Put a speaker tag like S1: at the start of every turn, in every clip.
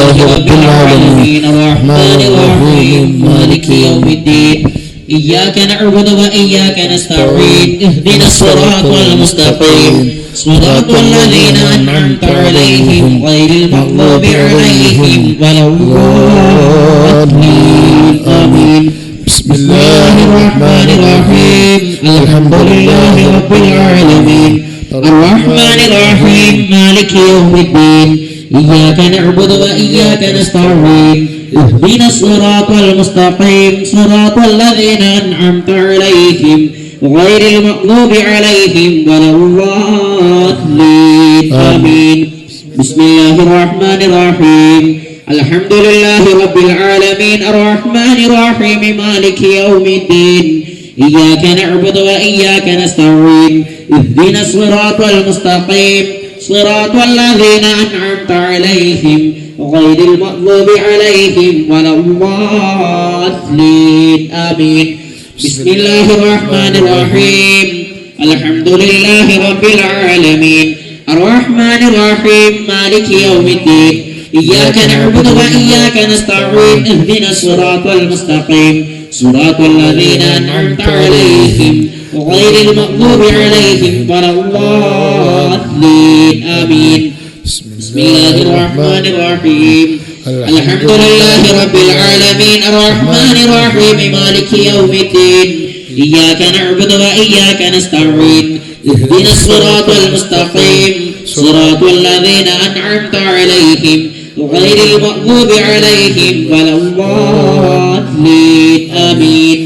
S1: لله رب العالمين الرحمن الرحيم مالك يوم الدين إياك نعبد وإياك نستعين اهدنا الصراط المستقيم صراط الذين أنعمت عليهم غير المغضوب عليهم ولا الضالين آمين. بسم الله الرحمن الرحيم الحمد لله رب العالمين الرحمن الرحيم مالك يوم الدين إياك نعبد وإياك نستعين اهدنا الصراط المستقيم صراط الذين أنعمت عليهم غير المغضوب عليهم ولا الضالين آمين. بسم الله الرحمن الرحيم الحمد لله رب العالمين الرحمن الرحيم مالك يوم الدين إياك نعبد وإياك نستعين اهدنا الصراط المستقيم صراط الذين أنعمت عليهم غير المغضوب عليهم ولا الضالين آمين. بسم الله الرحمن الرحيم الحمد لله رب العالمين الرحمن الرحيم مالك يوم الدين إياك نعبد وإياك نستعين اهدنا الصراط المستقيم صراط الذين أنعمت عليهم غير المغضوب عليهم ولا الضالين آمين. بسم الله الرحمن الرحيم الحمد لله رب العالمين الرحمن الرحيم مالك يوم الدين إياك نعبد وإياك نستعين اهدنا الصراط المستقيم صراط الذين أنعمت عليهم غير المغضوب عليهم ولا الضالين آمين.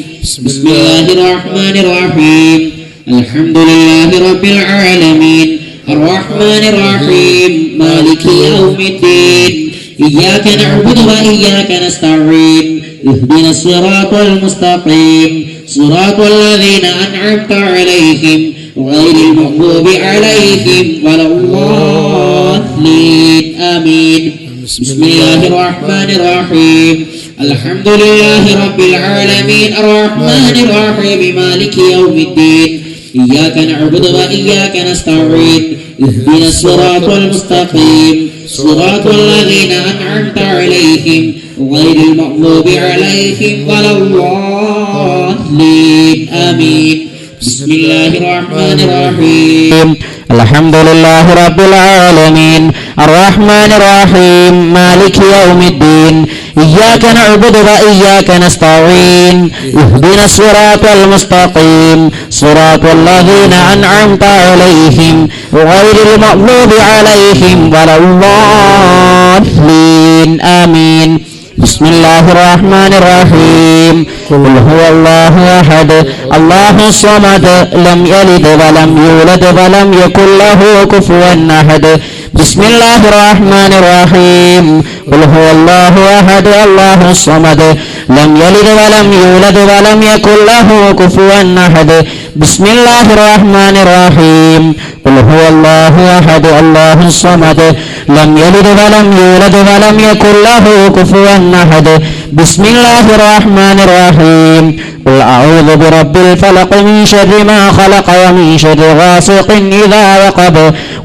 S1: بسم الله الرحمن الرحيم الحمد لله رب العالمين الرحمن الرحيم مالك يوم الدين إياك نعبد وإياك نستعين اهدنا الصراط المستقيم صراط الذين أنعمت عليهم غير المغضوب عليهم ولا الضالين آمين. بسم الله الرحمن الرحيم الحمد لله رب العالمين الرحمن الرحيم مالك يوم الدين إياك نعبد وإياك نستعين اهدنا الصراط المستقيم صراط الذين أنعمت عليهم غير المغضوب عليهم ولا الضالين آمين. بسم الله الرحمن الرحيم الحمد لله رب العالمين الرحمن الرحيم مالك يوم الدين إياك نعبد وإياك نستعين اهدنا الصراط المستقيم صراط الذين أنعمت عليهم غير المغضوب عليهم ولا الضالين آمين. بسم الله الرحمن الرحيم قل هو الله أحد الله الصمد لم يلد ولم يولد ولم يكن له كفوا أحد. بسم الله الرحمن الرحيم قل هو الله أحد الله الصمد لم يلد ولم يولد ولم يكن له كفوا أحد. بسم الله الرحمن الرحيم قل هو الله أحد الله الصمد لم يلد ولم يولد ولم يكن له كفوا أحد. بسم الله الرحمن الرحيم قل أعوذ برب الفلق من شر ما خلق ومن شر غاسق إذا وقب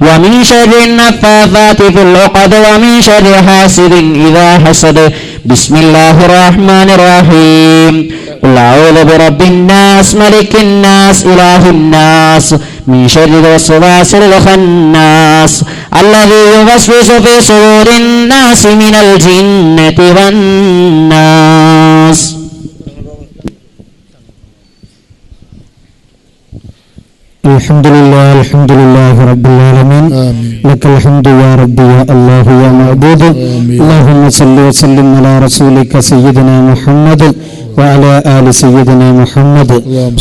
S1: ومن شر النفاثات في العقد ومن شر حاسد إذا حسد. بسم الله الرحمن الرحيم قل أعوذ برب الناس ملك الناس إله الناس من شر الوسواس الخناس الذي يوسوس في صدور الناس من الجنة والناس.
S2: الحمد لله رب العالمين لك الحمد يا ربي يا الله يا معبود. اللهم صل وسلم على رسولك سيدنا محمد وعلى آل سيدنا محمد.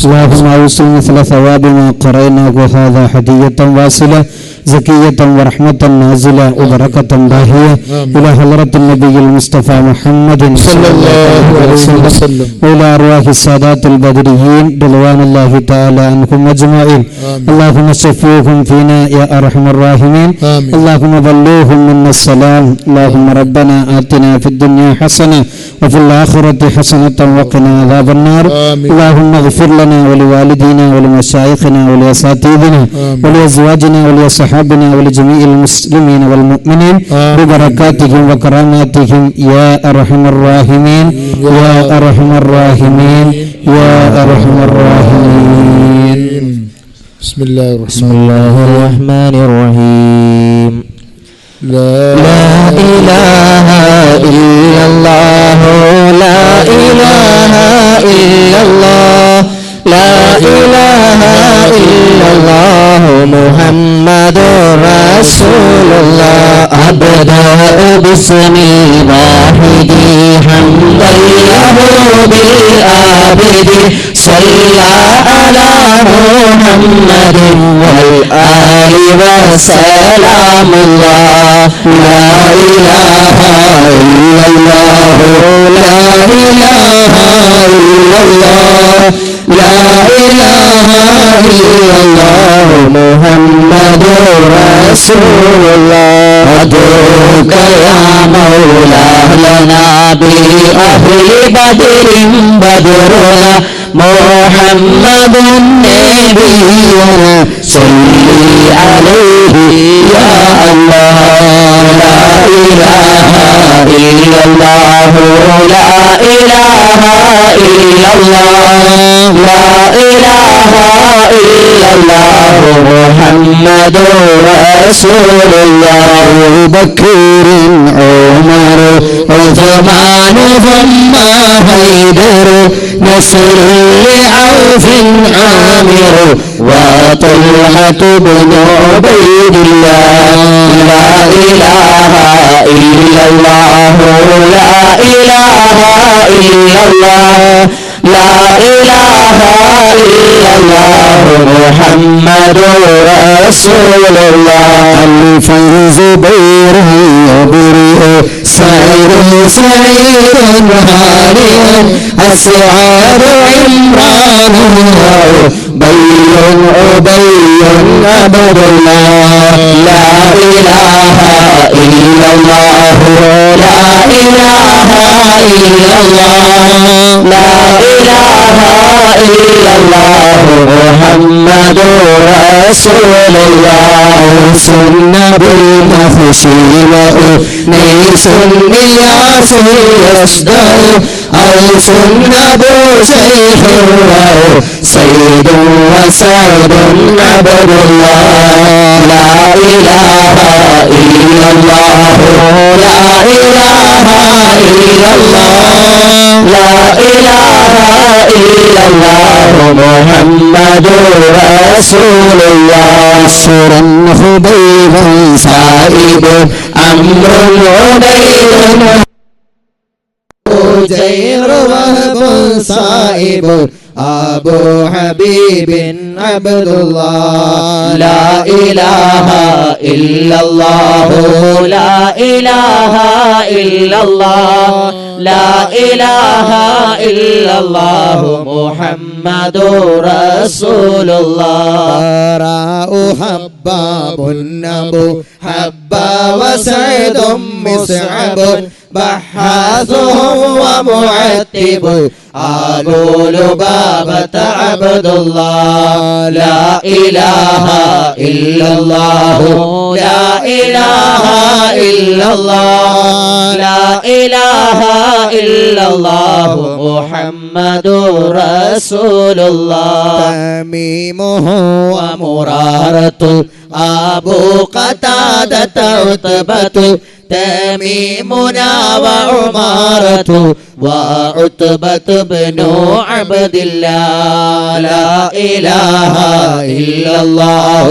S2: اللهم أوصل مثل ثواب ما قرأناه هذا هدية واصلة زكية ورحمة نازلة وبركة باهية إلى حضرة النبي المصطفى محمد صلى الله عليه وسلم وإلى أرواح السادات البدريين رضوان الله تعالى عنهم أجمعين. اللهم شفيهم فينا يا أرحم الراحمين. اللهم بلغهم منا السلام. اللهم ربنا آتنا في الدنيا حسنة وفي الآخرة حسنة وقنا عذاب النار. اللهم اغفر لنا ولوالدينا ولمشايخنا ولأساتذتنا ولأزواجنا ولصحابنا أصحابنا ولجميع المسلمين والمؤمنين ببركاتهم وكراماتهم يا أرحم الراحمين يا أرحم الراحمين يا أرحم الراحمين.
S3: بسم الله
S1: الرحمن الرحيم. لا إله إلا الله لا إله إلا الله لا إله إلا الله محمد رسول الله. أبدأ باسم الواحد حمدا له بالعابد صلى على محمد والآل وسلام الله. لا إله إلا الله لا إله إلا الله لا إله إلا الله محمد رسول الله. أدعوك يا مولا لنا بأهل بدر بدرنا محمد نبينا صلي عليه يا الله. لا إله إلا الله لا إله إلا الله لا إله إلا الله محمد رسول الله. أبو بكر عمر عثمان ثم حيدر نصر لعوف عامر وطلحة بن عبيد الله. لا إله إلا الله لا إله إلا الله لا إله إلا الله محمد رسول الله. الفيض زبير يبرئ سعيد سعيد هانئ أسعار عمران بي أبي عبد الله. لا إله إلا الله لا إله إلا الله لا إله إلا الله محمد رسول الله. سنة بالمخشي وأنيس إياس يصدر أو سنة شيخ سيد وسعد عبد الله. لا إله إلا الله لا إله إلا الله لا إله إلا الله محمد رسول الله. سرا خبيبا سائب أمر عبيد
S4: جير وهب صائب أبو حبيب عبد الله. لا إله إلا الله لا إله إلا الله لا إله إلا الله محمد رسول الله. راء حباب النبو حبا وسعد مصعب بحاثهم ومعتب أبو لبابة عبد الله. لا إله إلا الله لا إله إلا الله لا إله إلا الله محمد رسول الله. تميمه ومرارة أبو قتادة عتبة تميمنا وعمارة وعتبة بن عبد الله. لا إله إلا الله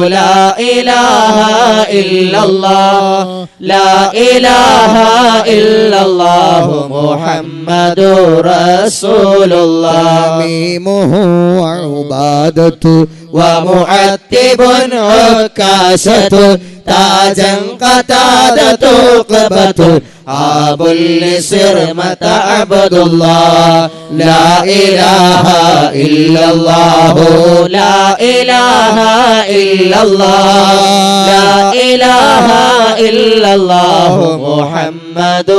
S4: لا إله إلا الله لا إله إلا الله محمد رسول الله. تميمه وعبادة ومعتب عكاشة تاجا قتادة عقبة أبو السرمة عبد الله. لا إله إلا الله لا إله إلا الله لا إله إلا الله محمد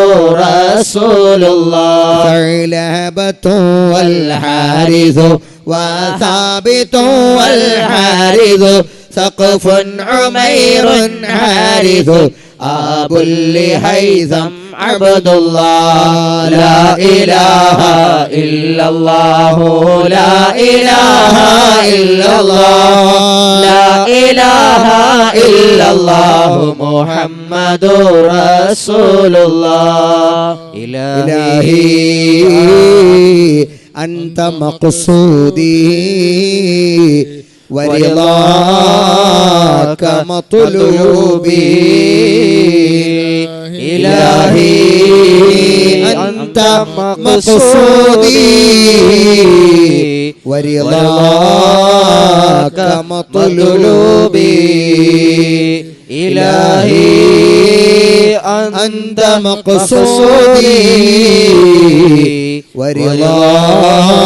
S4: رسول الله. ثعلبة والحارث وثابت والحارث سقف عمير حارث أبو لهيثم عبد الله لا إله إلا الله لا إله إلا الله لا إله إلا الله محمد رسول الله إلهي أنت مقصودي ورضاك مطلوبي إلهي أنت مقصودي ورضاك مطلوبي إلهي أنت مقصودي ورضاك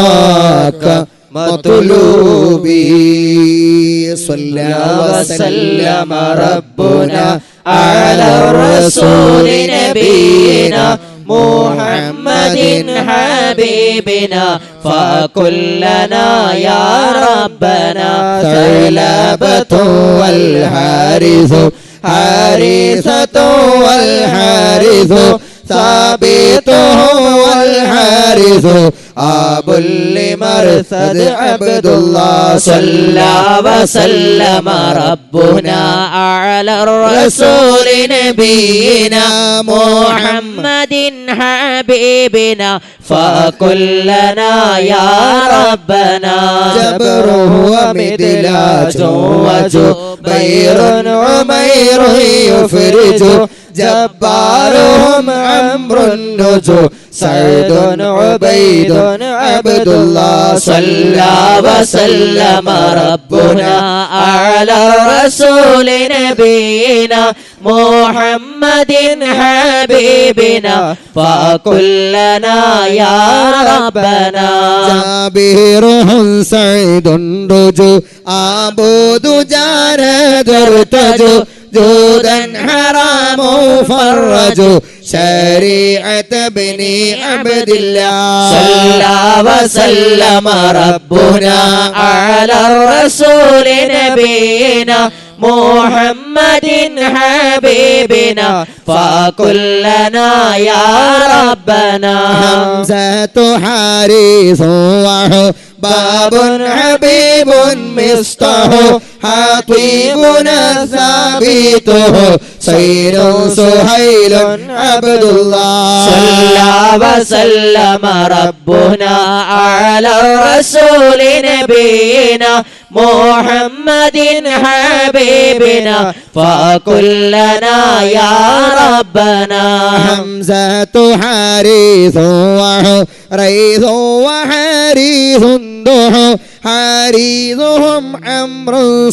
S4: مطلوبي صلى وسلم ربنا على الرسول نبينا محمد حبيبنا فكلنا يا ربنا ثعلبة والحارث حارثة والحارث ثابته والحارث أبو لمرثد عبد الله صلى وسلم ربنا على الرسول نبينا محمد حبيبنا فكلنا يا ربنا جبره ومدلاج وجبير عمير يفرج جبارهم عمرو النجو سعد عبيد عبد الله صلى وسلم ربنا على الرسول نبينا محمد حبيبنا فكلنا يا ربنا جابرهم سعد رجو أبو دجان درتجو جودا حرام فرجوا شريعة ابن عبد الله صلى وسلم ربنا على الرسول نبينا محمد حبيبنا فكلنا يا ربنا حمزة حارث باب حبيب مصطه حطيبنا ثابته سيد سهيل عبد الله صلى وسلم ربنا على الرسول نبينا محمد حبيبنا فكلنا يا ربنا حمزة حارث ريث وحارث حارثهم عمرو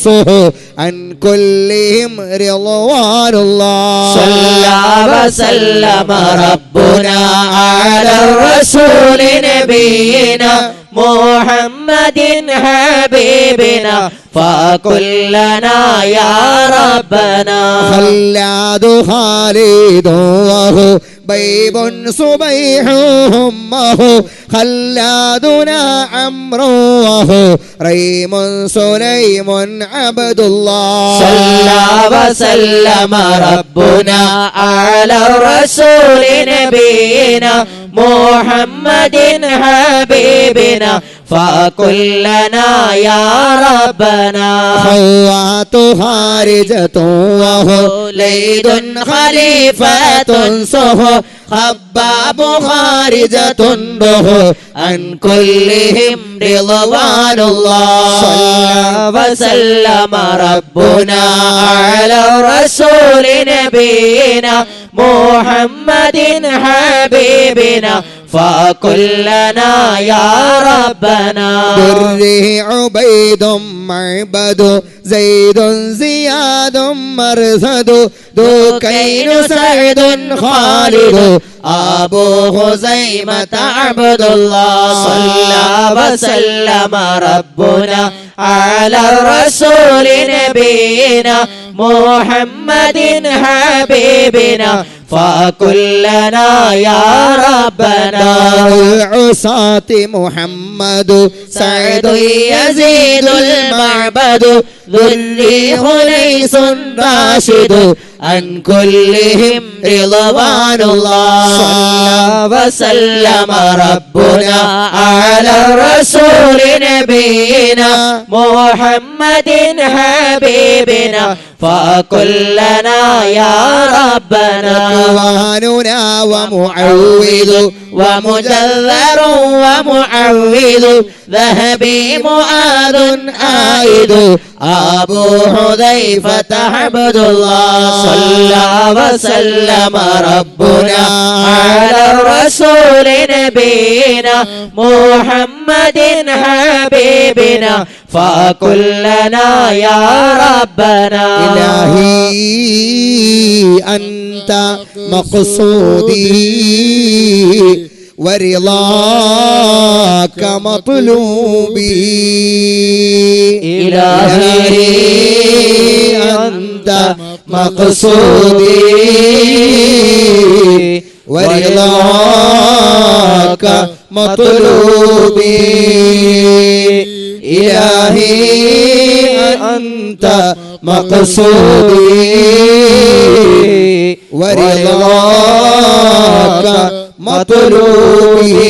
S4: عن كلهم رضوان الله صلى وسلم ربنا على الرسول نبينا محمد حبيبنا فكلنا يا ربنا خلاد خالد وهو بيب صبيح همه خلادنا عمرو وهو ريم سليم عبد الله صلى وسلم ربنا على الرسول نبينا محمد حبيبنا فكلنا يا ربنا خوات خارجة وهو ليد خليفة صهو خباب خارجة به عن كلهم رضوان الله صلى وسلم ربنا على الرسول نبينا محمد حبيبنا فكلنا يا ربنا دري عبيد معبد زيد زياد مرثد ذكين سعد خالد أبو خزيمة عبد الله صلى وسلم ربنا على الرسول نبينا
S1: محمد حبيبنا فكلنا يا ربنا
S4: العصاة محمد
S1: سعد يزيد المعبد ذري خليص راشد عن كلهم رضوان الله صلى وسلم ربنا على الرسول نبينا محمد حبيبنا فكلنا يا ربنا
S4: رضواننا ومعوذ
S1: ومجذر ومعوذ ذهبي معاذ عائد أبو حذيفة عبد الله صلى وسلم ربنا على الرسول نبينا محمد حبيبنا فكلنا يا ربنا
S4: إلهي أنت مقصودي ورضاك مطلوبي
S1: إلهي
S4: أنت مقصودي ورضاك مطلوبي إلهي أنت مقصودي ورضاك مطلوبي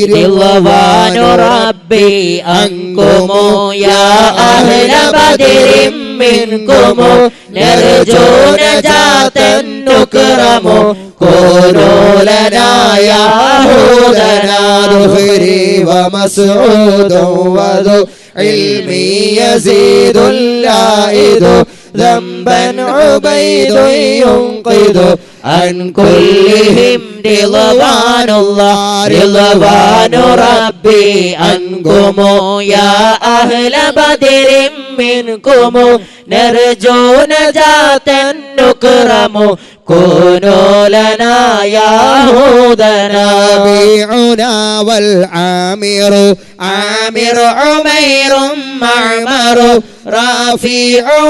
S1: رضوان ربي عنكم يا أهل بدر منكم نرجو نجاة نكرم كونوا لنا يا هودنا
S4: نخري ومسعود وذو علمي يزيد اللائد ذنبا عبيد ينقذ
S1: عن كلهم رضوان الله رضوان ربي عنكم يا أهل بدر منكم نرجو نجاة نكرم كونوا لنا يا هودنا
S4: ربيعنا والعامر عامر عمير معمر رافيع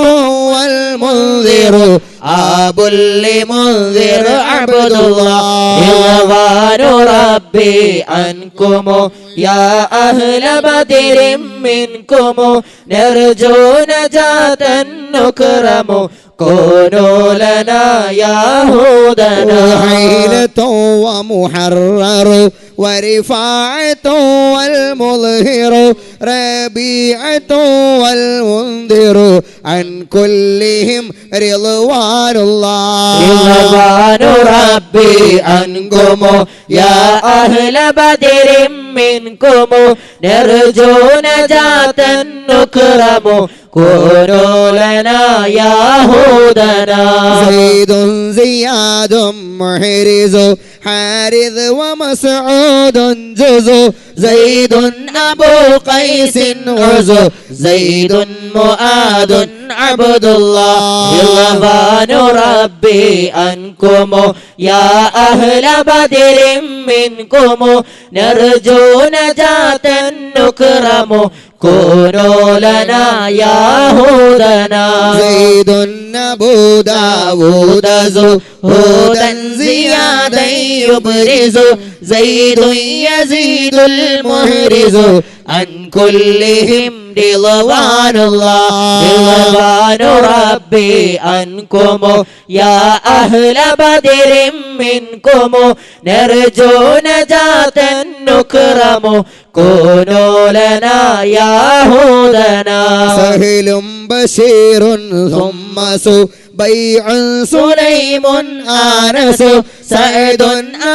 S4: والمنذر أبو لمنذر عبد الله
S1: رضوان ربي عنكم يا أهل بدر منكم نرجو نجاة نكرم كونوا لنا يا هودنا
S4: حيلة ومحرر ورفاعة والمظهر ربيعة والمنذر عن كلهم رضوان الله
S1: رضوان ربي عنكم يا أهل بدر منكم نرجو نجاة نكرم كونوا لنا يا هودنا
S4: زيد زياد محرز حارث ومسعود جزو زيد أبو قيس عزو زيد مؤاد عبد الله
S1: رضوان ربي عنكم يا أهل بدر منكم نرجو نجاة نكرم كونوا لنا يا هودنا
S4: زيد أبو داود زهودا زيادا يبرز زيد يزيد المهرز عن كلهم رضوان الله
S1: رضوان ربي عنكم يا أهل بدر منكم نرجو نجاة نكرم كونوا لنا يا هودنا
S4: سهل بشير ثم بيع سليم آنس سعد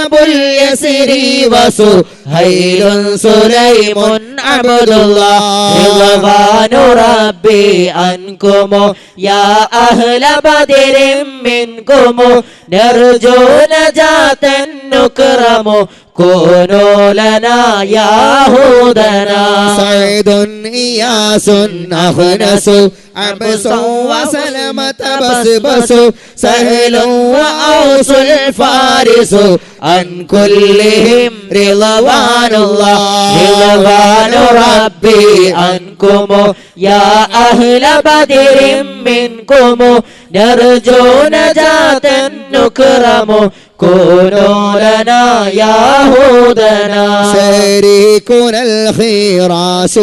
S4: أبو اليسر وسهيل سليم عبد الله
S1: رضوان ربي عنكم يا أهل بدر منكم نرجو نجاة نكرم كونوا لنا يهودنا
S4: سعيد إياس أخنس عبس وسلمة بسبس سهل وأوس الفارس عن كلهم رضوان الله رضوان ربي عنكم يا أهل بدر منكم نرجو نجاة نكرم كونوا لنا يهودنا شريكنا الخراس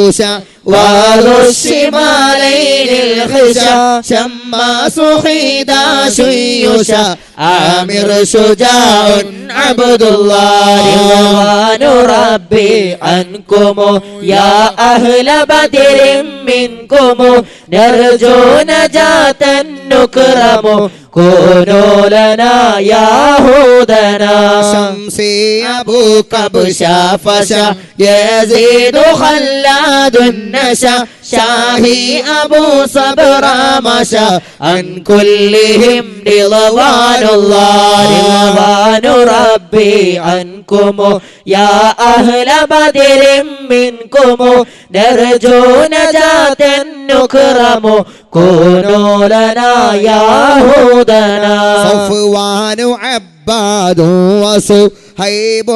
S4: وذو الشمالين الخشا شماس خداش يشا عامر شجاع عبد الله رضوان ربي عنكم يا أهل بدر منكم نرجو نجاة نكرم كونوا لنا يهودنا شمسي أبو كبشا فشا يزيد خلاد النشا شاهي أبو صبر مشا عن كلهم رضوان الله رضوان ربي عنكم يا أهل بدر منكم نرجو نجاة نكرم كونوا لنا يهودنا صفوان عباد وصهيب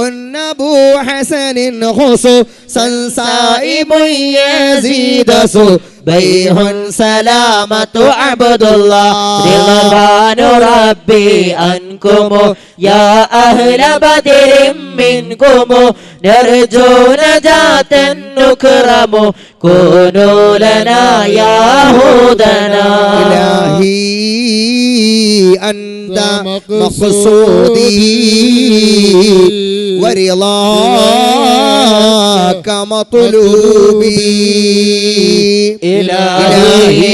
S4: أبو حسن خصو سنسائب يزيد بيه سلامة عبد الله رضوان ربي عنكم يا أهل بدر منكم نرجو نجاة نكرم كونوا لنا يهودنا إلهي أنت مقصودي ورضاك مطلوبي إلهي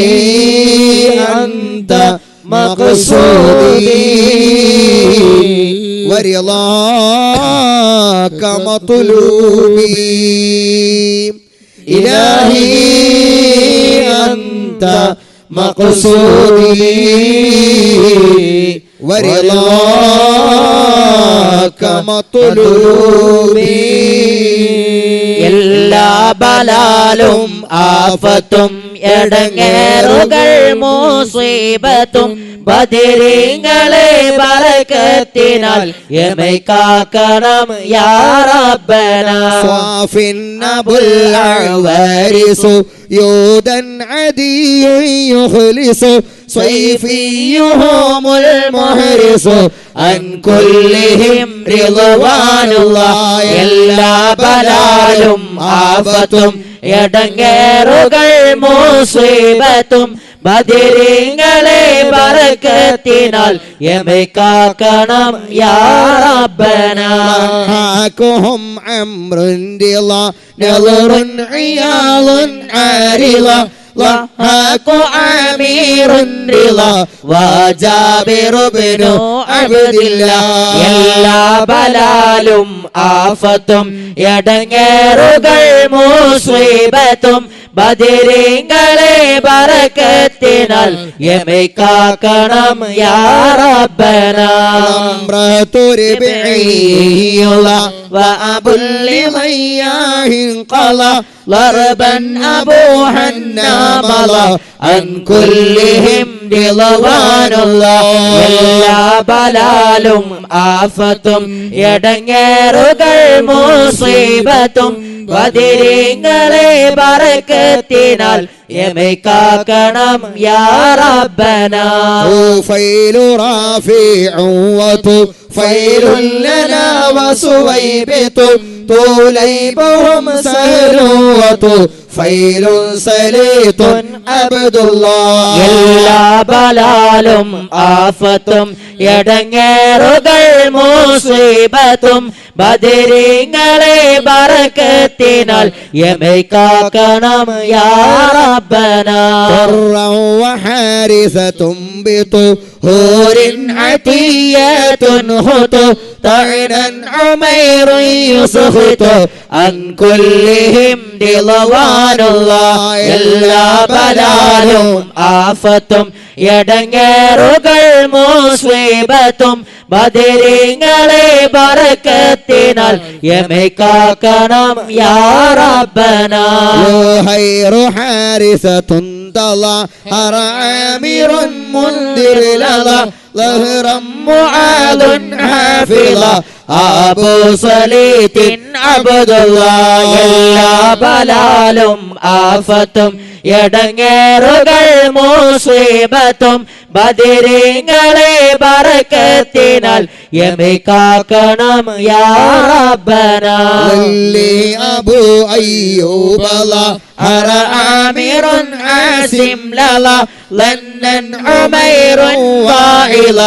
S4: أنت مقصودي ورضاك مطلوبي إلهي أنت مقصودي ورضاك مطلوبي എല്ലാ ബലാലും ആഫത്തും എടങ്ങേറുകൾ മുസീബത്തും ബദരീങ്ങളെ ബറക്കത്തിനാൽ യമൈ കാക്കണം യാ റബ്ബന സ്വാഫിൻ അബുൽ അവാരിസു യൂദൻ അദിയ യുഖ്ലിസു صيفيهم المحرس عن كلهم رضوان الله എല്ലാ ബലാലും ആഫത്തും എടങ്ങേറുകൾ മുസീബത്തും ബദരീങ്ങളെ ബറക്കത്തിനാൽ യമൈ കാക്കണം യാ റബ്ബന ഹാകുഹും അംറുൻ ദിലാ നളറുൻ ഇയാളുൻ ആരിലാ ضحاك عمير رضا وجابر بن عبد الله എല്ലാ ബലാലും ആഫത്തും എടങ്ങേറുകൾ മുസീബത്തും ബദരീങ്ങളെ ബറക്കത്തിനാൽ യമൈ കാക്കണം യാ റബ്ബന وأبل غياه قضى ضربا أبو حنامضى عن كلهم رضوان الله എല്ലാ ബലാലും ആഫത്തും എടങ്ങേറുകൾ മുസീബത്തും ബദരീങ്ങളെ ബറക്കത്തിനാൽ യമൈ കാക്കണം യാ റബ്ബന ഫൈലു റാഫിഉ وطفيل لنا وسويبت طوليبهم سهل وطفيل سليط عبد الله എല്ലാ ബലാലും ആഫത്തും എടങ്ങേറുകൾ മുസീബത്തും ബദരീങ്ങളെ ബറക്കത്തിനാൽ യമൈ കാക്കണം യാ റബ്ബന طرا وحارثة بطهور عتية هط طعنا عمير يسخط عن كلهم رضوان الله എല്ലാ ബലാലും ആഫത്തും എടങ്ങേറുകൾ മുസീബത്തും ബദരീങ്ങളെ ബറക്കത്തിനാൽ യമൈക്കാക്കണം യാ റബ്ബന
S3: ഖൈറു ഹാരിസതുൻ طلع عامر منذر لظى ظهرا معاذ حافظا
S4: അബൂ സലീത്തിൻ അബ്ദുല്ലാഹ് എല്ലാ ബലാലും ആഫത്തും എടങ്ങേറുകൾ മുസീബത്തും ബദരീങ്ങളെ ബറക്കത്തിനാൽ യമൈക്കാക്കണം യാ റബ്ബന
S3: ലല്ലി അബൂ അയ്യൂബ
S4: ഹറ ആമിറുൻ ആസിം ലല ലന്നൻ ഉമൈറുൻ വാഇല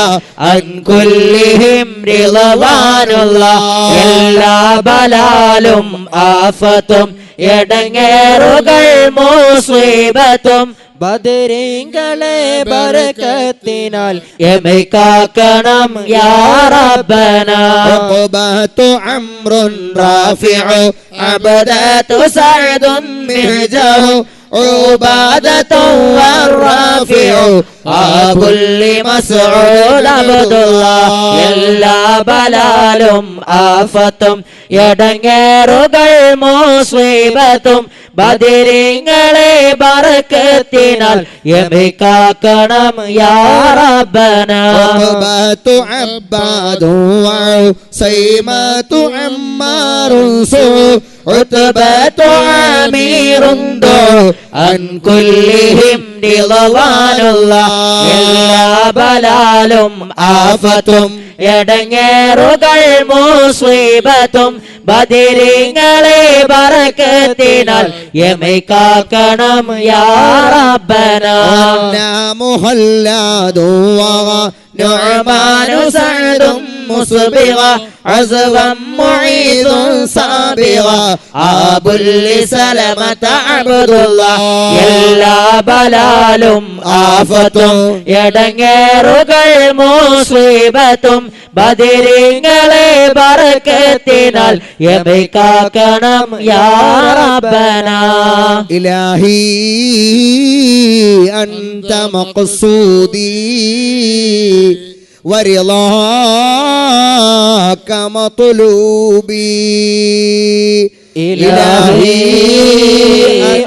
S4: അൻ കുല്ലിഹിം റിളവാനുല്ലാഹ് എല്ലാ ബലാലും ആഫത്തും എടങ്ങേറുകൾ മുസീബത്തും ബദരീങ്ങളെ ബറക്കത്തിനാൽ യമൈക്കാക്കണം യാ റബ്ബന
S3: ഉഖബതു അംറുൻ റാഫിഉ
S4: അബദതു സഅദുൻ മിഹ്ജഹു عبادة والرافع كل مسعود عبد الله എല്ലാ ബലാലും ആഫത്തും എടങ്ങേറുകൾ മുസീബത്തും ബദരീങ്ങളെ ബറക്കത്തിനാൽ യമൈക്കാക്കണം യാ റബ്ബന
S3: عقبة عباد وعصيمة عمار
S4: عتبة عامر عن كلهم رضوان الله എല്ലാ ബലാലും ആഫത്തും എടങ്ങേറുകൾ മുസീബത്തും ബദരീങ്ങളെ ബറക്കത്തിനാൽ യമൈക്കാക്കണം യാ റബ്ബന
S3: محلد
S4: نعمان سعد مسبغا عزوا معيذ صابغا أبو سلمة عبد الله എല്ലാ ബലാലും ആഫത്തും എടങ്ങേറുകൾ മുസീബത്തും ബദരീങ്ങളെ ബറക്കത്തിനാൽ യമൈക്കാക്കണം യാ റബ്ബന
S3: إلهي أنت مقصودي ورضاك مطلوبي
S4: إلهي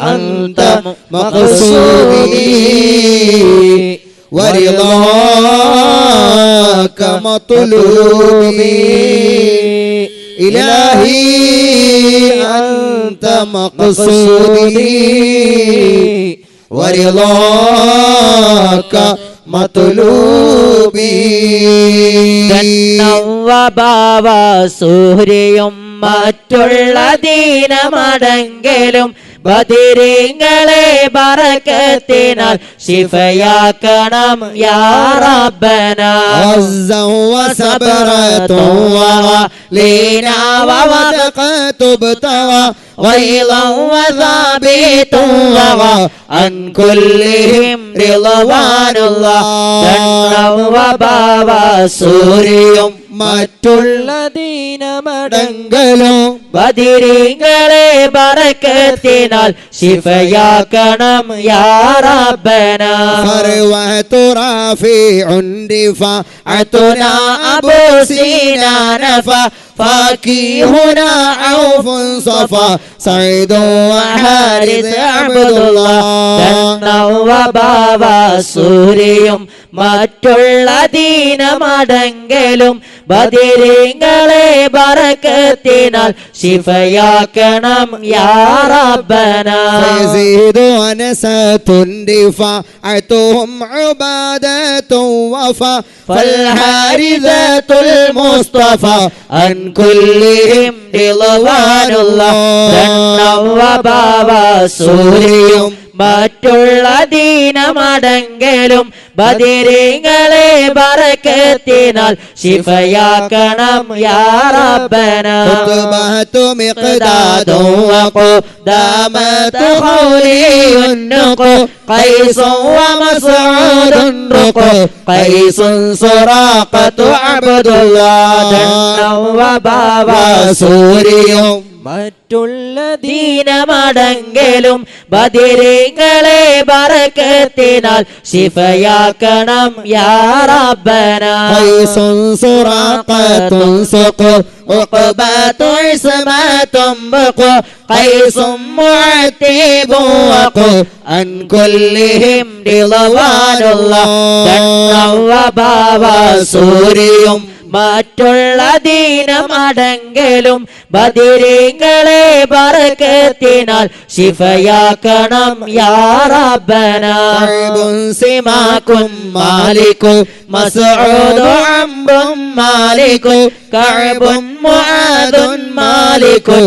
S4: أنت مقصودي
S3: ورضاك مطلوبي إلهي أنت مقصودي ورضاك مطلوبي
S4: ബാവ സൂര്യയും മറ്റുള്ള ദീനമടങ്കലും ബദരീങ്ങളെ ബറക്കത്തിനാൽ ശിഫയാക്കണം യാ റബ്ബന
S3: عزا وصبرة ولينا ووثقة ابتغى
S4: غيظا وثابت وغى عن كلهم رضوان الله ബാവ സൂര്യയും മറ്റുള്ള ദീനമടങ്കലും ബദരീങ്ങളെ ബറക്കത്തിനാൽ ശിഫയാക്കണം യാ റബ്ബന
S3: فروة رافع رفعتنا
S4: أبو سينان فاكيهنا عوف صفا سعيد وحارث عبد الله ബാവ സൂര്യയും മറ്റുള്ള ദീനമടങ്കലും ബദരീങ്ങളെ ബറക്കത്തിനാൽ ശിഫയാക്കണം യാ റബ്ബന
S3: فيزيد ونسة رفعتهم عبادة وفا
S4: فالحارثة المصطفى عن كلهم رضوان الله ബാവ സൂര്യയും മറ്റുള്ള ദീനമടങ്കലും ബദരീങ്ങളെ ബറക്കത്തിനാൽ ശിഫയാക്കണം യാ റബ്ബന
S3: خطبة مقداد
S4: وقدامة خولي النق قيس ومسعود رق قيس سراقة عبد الله ബാവ സൂര്യയും മറ്റുള്ള ദീനമടങ്കലും ബദിരീങ്ങളെ ബറക്കത്തിനാൽ ശിഫയാക്കണം യാ റബ്ബന.
S3: ഖൈസുൻ സുറാഖത്തുൻ സുഖു ഉഖബത്തു ഇസ്മത്തും ബഖു ഖൈസും മുഅത്തിബു വഖു അൻ കുല്ലിഹിം റിളവാനുല്ലാഹ്.
S4: ദണ്ണവ ബാവ സൂര്യയും മറ്റുള്ള ദീനമടങ്കലും ബദിരീങ്ങളെ ബറക്കത്തിനാൽ ശിഫയാക്കണം യാ റബ്ബന.
S3: ഖൽബുൻ സിമാകും മാലികു
S4: മസ്ഊദ് അംറും മാലികു കഅബും മുആദുൻ മാലികു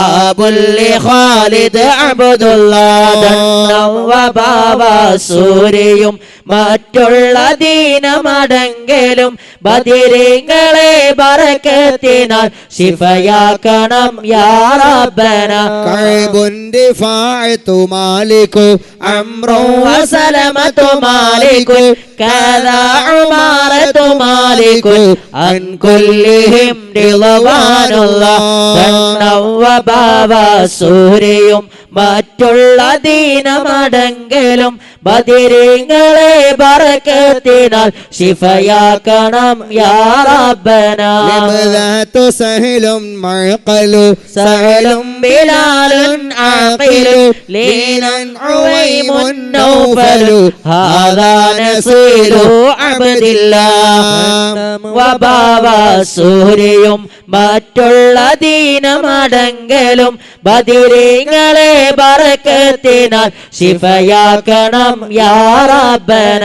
S4: അബുൽ ഖാലിദ് അബ്ദുല്ലാഹ്. ദണ്ണവ ബാവ സൂര്യയും മറ്റുള്ള ദീനമടങ്കലും ബദിരീങ്ങളെ ബറക്കത്തിനാൽ ശിഫയാക്കണം യാ റബ്ബന.
S3: ഖൽബുൻ ദിഫാഅതു മാലികു അംറു
S4: വസലമതു മാലികു കദാ ഉമാറതു മാലികു അൻ കുല്ലിഹിം റിളവാനുല്ലാഹ്. ദണ്ണവ ബാവ സൂര്യയും മറ്റുള്ള ദീനമടങ്കലും ബദിരീങ്ങളെ ബറക്കത്തിനാൽ ശിഫയാക്കണം യാ റബ്ബന.
S3: ലബ്ദത്തു സഹലും മഅഖലു
S4: സഹലും ബിലാലുൻ ആഖിലു ലീനൻ ഉവൈമുൻ നൗഫലു ഹാദാ നസീലു അബ്ദില്ലാഹ്. വബാവ സൂര്യയും മറ്റുള്ള ദീനമടങ്കലും ബദിരീങ്ങളെ ബറക്കത്തിനാൽ ശിഫയാക്കണം യാ റബ്ബന.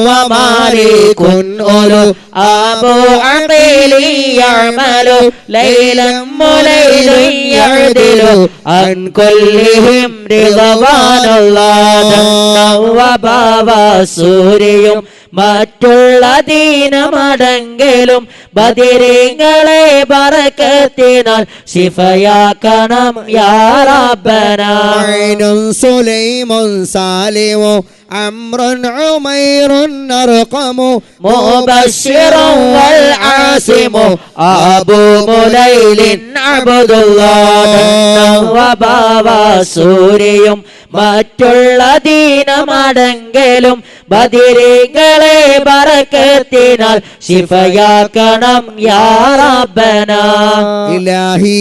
S3: വമാലികുൻ ഉലു
S4: അബൂ അഖീലി യഅമലു ലൈലൻ മുലൈലൻ യഅദിലു അൻ കുല്ലിഹിം റിളവാനുല്ലാഹ്. വബാവ സൂര്യയും മറ്റുള്ള ദീനമടങ്കലും ബദിരീങ്ങളെ ബറക്കത്തിനാൽ ശിഫയാക്കണം യാ റബ്ബന.
S3: ഐനുൻ സുലൈമുൻ സാലിമു അംറുൻ ഉമൈറുൻ അർഖമു
S4: മുബശ്ശിറുൻ വൽ ആസിമു അബൂ മുലൈലിൻ അബ്ദുല്ലാഹ്. വബാവ സൂര്യയും മറ്റുള്ള ദീനമടങ്കലും ബദിരീങ്ങളെ ബറക്കത്തിനാൽ ശിഫയാക്കണം യാ റബ്ബന.
S3: ഇലാഹി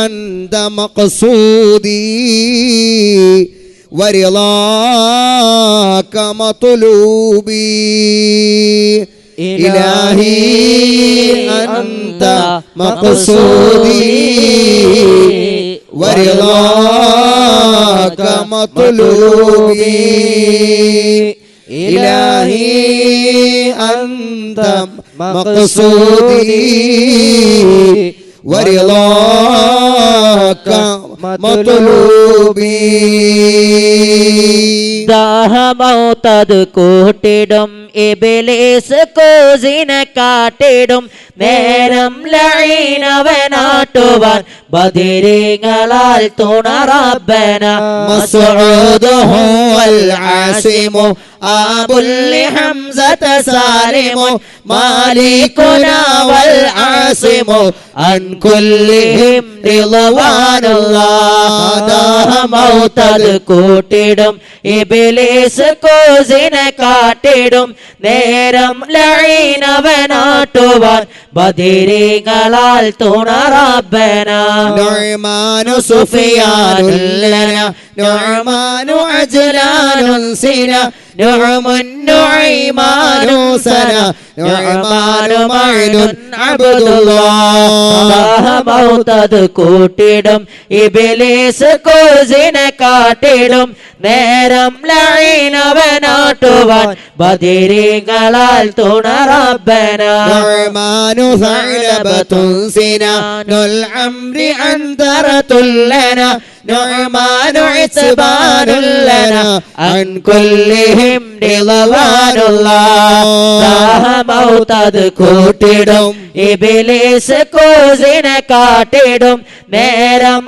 S3: അന്ത മഖ്സൂദി വറിളാക മത്ലൂബി. ഇലാഹി അന്ത മഖ്സൂദി വറിളാക മത്ലൂബി. ഇലാഹി അന്ത മഖ്സൂദി വറിളാക മത്ലൂബി.
S4: ദാഹമൗതത് കൂട്ടിടും ഇബ്ലീസ് കോസിനെ കാട്ടിടും നേരം ലഈനവനാട്ടുവാൻ ബദിരീങ്ങളാൽ തുണ റബ്ബന.
S3: മസ്ഊദുഹു വൽ ആസിമു അബുൽ ഹംസത സാലിമു മാലികുനാ വൽ ആസിമു അൻ കുല്ലിഹിം റിളവാനുല്ലാഹ്.
S4: ദാഹമൗതത് കൂട്ടിടും ഇബ്ലീസ് കോസിനെ കാട്ടിടും നേരം ലഈനവനാട്ടുവാൻ ബദിരീങ്ങളാൽ തുണ റബ്ബന.
S3: നുഅ്മാനു സുഫിയാനുൽ ലനാ നുഅ്മാനു അജ്ലാനുൻ സിനാ നുഅ്മുൻ നുഅയ്മാനു സനാ നുഅ്മാനു മഅ്നുൻ അബ്ദുല്ലാഹ്.
S4: ദാഹമൗതത് കൂട്ടിടും ഇബ്ലീസ് കോസിനെ കാട്ടിടും നേരം ലഈനവനാട്ടുവാൻ ബദിരീങ്ങളാൽ തുണ റബ്ബന.
S3: നുഅ്മാനു സഅലബത്തുൻ സിനാനുൽ അംരി അൻതറത്തുൽ ലനാ നുഅ്മാനു ഇസ്ബാനുൽ ലനാ അൻ കുല്ലിഹിം റിളവാനുല്ലാഹ്.
S4: ദാഹമൗതത് കൂട്ടിടും ഇബ്ലീസ് കോസിനെ കാട്ടിടും നേരം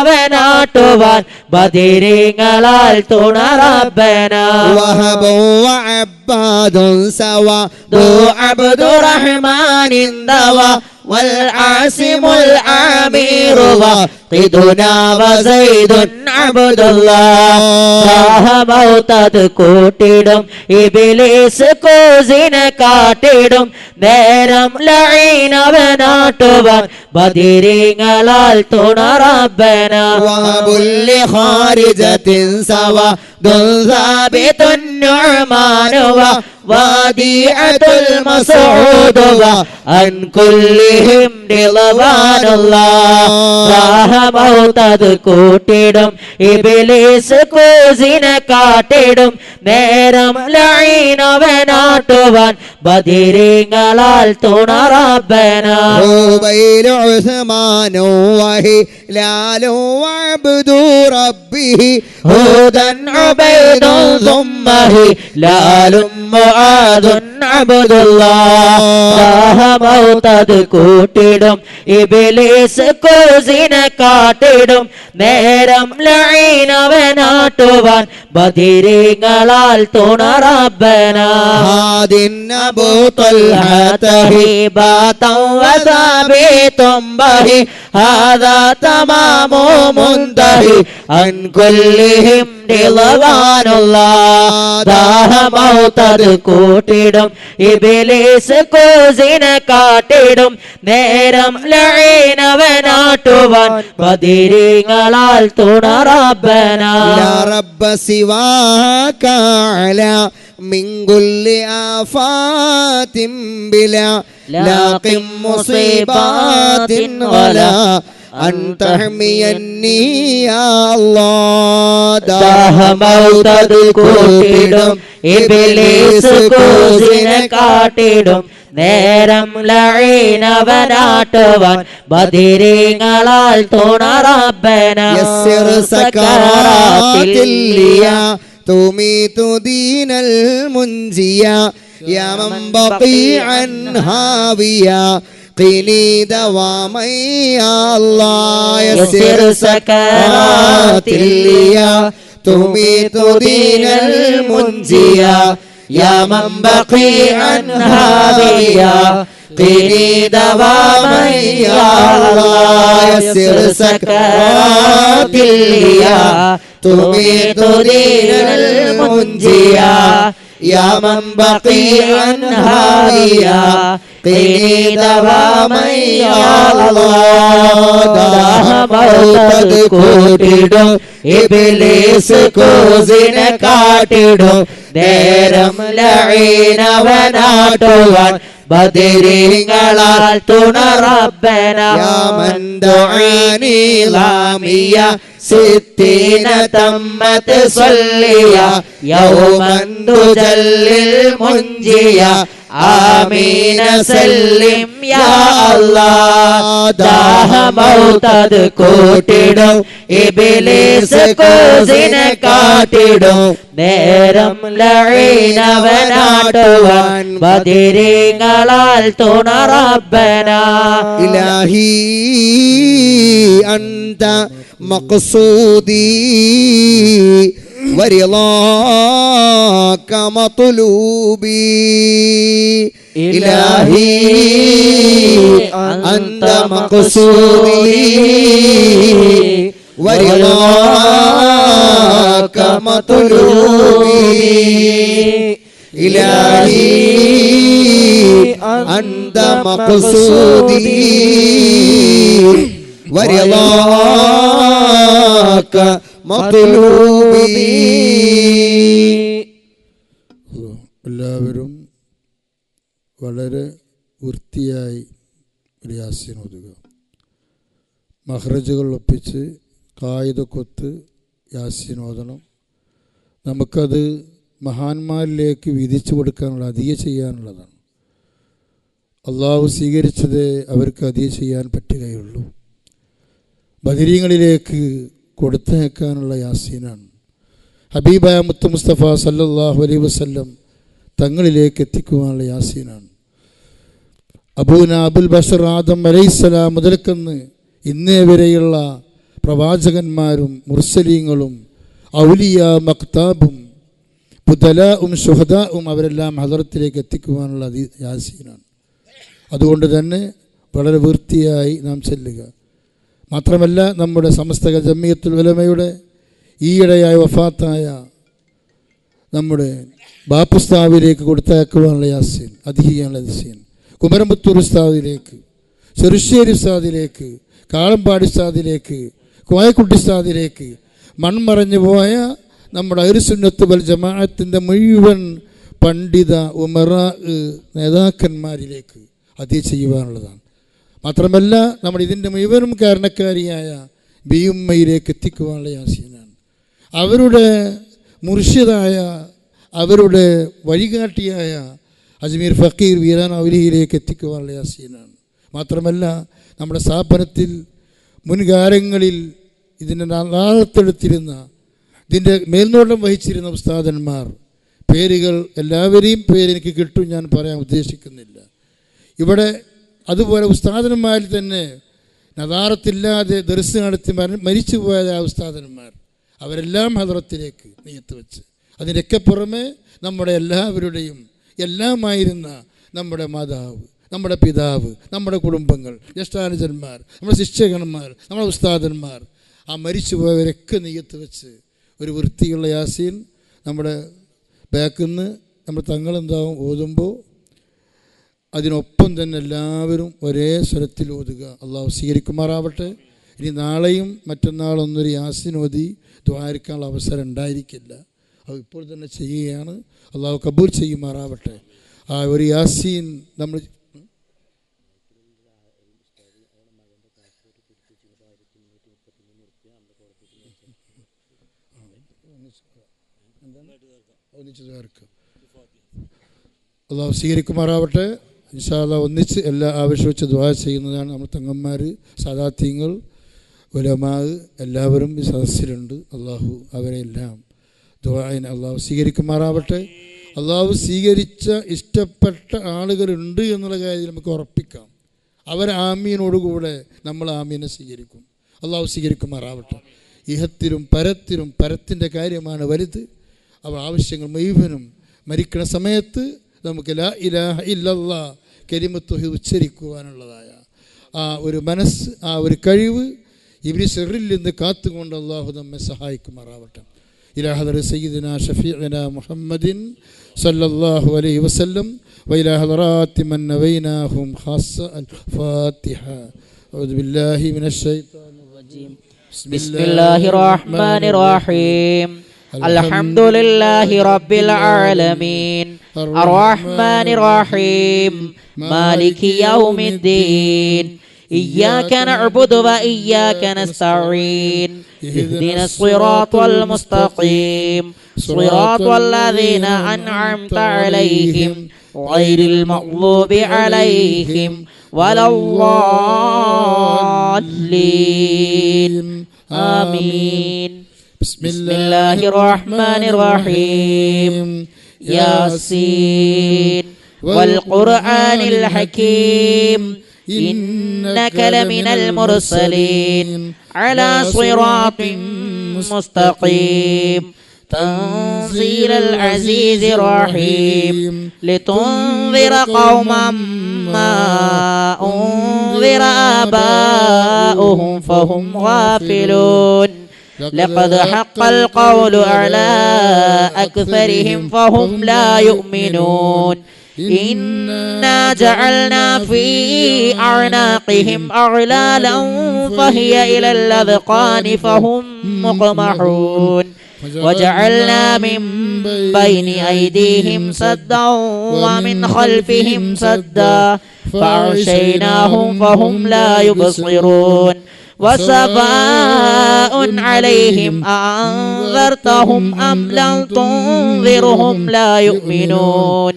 S4: ലഈനവനാട്ടുവാൻ ബദിരീങ്ങളാൽ തുണ റബ്ബന.
S3: വഹബു വഅബ്ബാദുൻ സവാ ദു അബ്ദുറഹ്മാനിൻ ദവാ والعاصم العامر واقدنا وزيد عبد الله
S4: മൗത്തത് കൂട്ടിടും ഇബ്ലീസ് കോസിനെ കാട്ടിടും നേരം ലഈനവനാട്ടുവാൻ ബദിരീങ്ങളാൽ തുണ റബ്ബന
S3: وهبل خارجة سوا ثابت النعمان وديعة المسعود عن كلهم رضوان الله
S4: മൗത്തത് കൂട്ടിടും ഇബ്ലീസ് കോസിനെ കാട്ടിടും നേരം ലഈനവനാട്ടുവാൻ ബദിരീങ്ങളാൽ തുണ റബ്ബന
S3: بين عثمان وهلال وعبد ربه
S4: هدى عبيد ثم هلال معاذ عبد الله മൗത്തത് കൂട്ടിടും ഇബ്ലീസ് കോസിനെ കാട്ടിടും നേരം ലഈനവനാട്ടുവാൻ ബദിരീങ്ങളാൽ തുണ റബ്ബന
S3: هاد أبو طلحة
S4: هبة وثابت به هذا تمام منتهي عن كلهم رضوان الله മൗത്തത് കൂട്ടിടും ഇബ്ലീസ് കോസിനെ കാട്ടിടും നേരം ലഈനവനാട്ടുവാൻ ബദിരീങ്ങളാൽ തുണ റബ്ബന
S3: لا رب سواك على من كل آفات بلا لاق مصيبات ولا أن تحميني يا الله
S4: മൗത്തത് കൂട്ടിടും ഇബ്ലീസ് കോസിനെ കാട്ടിടും നേരം ലഈനവനാട്ടുവാൻ ബദിരീങ്ങളാൽ തുണ റബ്ബന
S3: يسر سكرات الليا تميت دين المنجيا يا من بقيعا هاويا قيني دواما يا الله
S4: يسر سكرات
S3: الليا تميت دين المنجيا يا من بقيعا هاويا قيني دواما يا الله يسر سكرات الليا تميت دين المنجيا يا من بقيعا هاويا قيني دواما يا الله മൗത്തത് കൂട്ടിടും ഇബ്ലീസ് കോസിനെ കാട്ടിടും നേരം ലഈനവനാട്ടുവാൻ ബദിരീങ്ങളാൽ തുണ റബ്ബന يا من دعاني لاميا ستين تمت صليا
S4: يوما تجلي المنجيا آمين سلم يا الله മൗത്തത് കൂട്ടിടും ഇബ്ലീസ് കോസിനെ കാട്ടിടും നേരം ലഈനവനാട്ടുവാൻ ബദിരീങ്ങളാൽ തുണ റബ്ബന
S3: إلهي أنت مقصودي ورضاك مطلوبي إلهي أنت مقصودي ورضاك مطلوبي إلهي أنت مقصودي ورضاك مطلوبي.
S5: എല്ലാവരും വളരെ വൃത്തിയായി യാസീൻ ഓതുക. മഹ്റജുകൾ ഒപ്പിച്ച് കായികക്കൊത്ത് യാസീൻ ഓതണം. നമുക്കത് മഹാന്മാരിലേക്ക് വിധിച്ചു കൊടുക്കാനുള്ള അതിയ ചെയ്യാനുള്ളതാണ്. അള്ളാഹു സ്വീകരിച്ചത് അവർക്ക് അതിയ ചെയ്യാൻ പറ്റുകയുള്ളൂ. ബദരീങ്ങളിലേക്ക് കൊടുത്തയക്കാനുള്ള യാസീനാണ്. ഹബീബായ മുത്ത് മുസ്തഫ സല്ലല്ലാഹു അലൈഹി വസല്ലം തങ്ങളിലേക്ക് എത്തിക്കുവാനുള്ള യാസീനാണ്. അബൂന അബുൽ ബഷർ ആദം അലൈഹിസ്സലാം മുതൽക്കന്ന് ഇന്നേ വരെയുള്ള പ്രവാചകന്മാരും മുർസലീങ്ങളും ഔലിയ മക്താബും ബുദലാഉം ശുഹദാഉം അവരെല്ലാം ഹദറത്തിലേക്ക് എത്തിക്കുവാനുള്ള യാസീനാണ്. അതുകൊണ്ട് തന്നെ വളരെ വൃത്തിയായി നാം ചെല്ലുക. മാത്രമല്ല നമ്മുടെ സമസ്ത ജമിയത്തുൽ ഉലമയുടെ ഈയിടെയായി വഫാത്തായ നമ്മുടെ ബാപ്പുസ്താവിലേക്ക് കൊടുത്തയക്കുവാനുള്ള യാസീൻ, അതിഹിയാനുള്ള യാസീൻ, കുമരമ്പത്തൂർ ഉസ്താദിലേക്ക്, ചെറുശ്ശേരി ഉസ്താദിലേക്ക്, കാളമ്പാടി ഉസ്താദിലേക്ക്, കോയക്കുട്ടി ഉസ്താദിലേക്ക്, മൺമറഞ്ഞു പോയ നമ്മുടെ അഹ്ലുസുന്നത്ത് വൽ ജമാഅത്തിൻ്റെ മുഴുവൻ പണ്ഡിത ഉമറ നേതാക്കന്മാരിലേക്ക് ഹദിയ ചെയ്യുവാനുള്ളതാണ്. മാത്രമല്ല നമ്മുടെ ഇതിൻ്റെ മുഴുവനും കാരണക്കാരിയായ ബിയുമ്മയിലേക്ക് എത്തിക്കുവാനുള്ള യാസീനാണ്. അവരുടെ മുർഷിദായ, അവരുടെ വഴികാട്ടിയായ അജ്മീർ ഫക്കീർ വീരാൻ ഔലിയിലേക്ക് എത്തിക്കുവാനുള്ള യാസീനാണ്. മാത്രമല്ല നമ്മുടെ സ്ഥാപനത്തിൽ മുൻകാലങ്ങളിൽ ഇതിൻ്റെ നാളത്തെടുത്തിരുന്ന, ഇതിൻ്റെ മേൽനോട്ടം വഹിച്ചിരുന്ന ഉസ്താദന്മാർ, പേരുകൾ എല്ലാവരെയും പേരെനിക്ക് കിട്ടും, ഞാൻ പറയാൻ ഉദ്ദേശിക്കുന്നില്ല. ഇവിടെ അതുപോലെ ഉസ്താദന്മാരിൽ തന്നെ നദാറത്തില്ലാതെ ദർസ് നടത്തി മരിച്ചു പോയ ഉസ്താദന്മാർ, അവരെല്ലാം ഹദ്റത്തിലേക്ക് നിയത്ത് വെച്ച്, അതിനൊക്കെ പുറമെ നമ്മുടെ എല്ലാവരുടെയും എല്ലാമായിരുന്ന നമ്മുടെ മാതാവ്, നമ്മുടെ പിതാവ്, നമ്മുടെ കുടുംബങ്ങൾ, ജ്യേഷ്ഠാനുജന്മാർ, നമ്മുടെ ശിക്ഷകന്മാർ, നമ്മുടെ ഉസ്താദന്മാർ, ആ മരിച്ചു പോയവരൊക്കെ നിയത്ത് വെച്ച് ഒരു വൃത്തിയുള്ള യാസീൻ നമ്മുടെ ബാക്കിൽ നിന്ന് നമ്മൾ തങ്ങളെന്താവും ഓതുമ്പോൾ അതിനൊപ്പം തന്നെ എല്ലാവരും ഒരേ സ്വരത്തിൽ ഓതുക. അള്ളാഹു സ്വീകരിക്കുമാറാവട്ടെ. ഇനി നാളെയും മറ്റന്നാളൊന്നൊരു യാസീൻ ഓതി ദ്വാരിക്കാനുള്ള അവസരം ഉണ്ടായിരിക്കില്ല, അത് ഇപ്പോൾ തന്നെ ചെയ്യുകയാണ്. അള്ളാഹു കബൂൽ ചെയ്യുമാറാവട്ടെ. ആ ഒരു യാസീൻ നമ്മൾ അള്ളാഹു സ്വീകരിക്കുമാറാവട്ടെ. ഇൻഷാ അല്ലാഹ് ഒന്നിച്ച് എല്ലാ ആവശ്യം വെച്ച് ദുആ ചെയ്യുന്നതാണ്. നമ്മൾ തങ്ങന്മാർ, സാദാത്യങ്ങൾ, ഉലമാ എല്ലാവരും ഈ സദസ്സിലുണ്ട്. അള്ളാഹു അവരെല്ലാം ദുആഇന് അള്ളാഹു സ്വീകരിക്കുമാറാവട്ടെ. അള്ളാഹു സ്വീകരിച്ച ഇഷ്ടപ്പെട്ട ആളുകളുണ്ട് എന്നുള്ള കാര്യം നമുക്ക് ഉറപ്പിക്കാം. അവർ ആമീനോടുകൂടെ നമ്മൾ ആമീനെ സ്വീകരിക്കും. അള്ളാഹു സ്വീകരിക്കുമാറാവട്ടെ. ഇഹത്തിലും പരത്തിലും പരത്തിൻ്റെ കാര്യമാണ് വലുത്. അവ ആവശ്യങ്ങൾ മുഴുവനും മരിക്കണ സമയത്ത് നമുക്ക് ലാ ഇലാഹ ഇല്ലല്ലാഹ് കലിമത്ത് തൗഹീദ് ഉച്ചരിക്കുവാനുള്ളതായ ആ ഒരു മനസ്സ്, ആ ഒരു കഴിവ് ഇബ്ലീസ് ഷർറിൽ നിന്ന് കാത്തുകൊണ്ട് അള്ളാഹു നമ്മെ സഹായിക്കുമാറാവട്ടെ. ഇലാ ഹദറ സയ്യിദിനാ ഷഫീഇനാ മുഹമ്മദിൻ സല്ലല്ലാഹു അലൈഹി വസല്ലം വഇലാ ഹദറാത്തി മൻ നവൈനാഹും ഖാസ്സ അൽ ഫാത്തിഹ. അഊദു ബില്ലാഹി മിനശ് ശൈത്വാനിർ റജീം.
S4: ബിസ്മില്ലാഹിർ റഹ്മാനിർ റഹീം. الحمد لله رب العالمين الرحمن الرحيم مالك يوم الدين إياك نعبد وإياك نستعين اهدنا الصراط المستقيم صراط الذين أنعمت عليهم غير المغضوب عليهم ولا الضالين آمين. بسم الله الرحمن الرحيم. ياسين والقرآن الحكيم إنك لمن المرسلين على صراط مستقيم تنزيل العزيز الرحيم لتنذر قوما ما أنذر آباؤهم فهم غافلون لقد حق القول على أكثرهم فهم لا يؤمنون إنا جعلنا في أعناقهم أغلالا فهي إلى الأذقان فهم مقمحون وجعلنا من بين أيديهم سدا ومن خلفهم سدا فأغشيناهم فهم لا يبصرون وسواء عليهم أأنذرتهم أم لم تنذرهم لا يؤمنون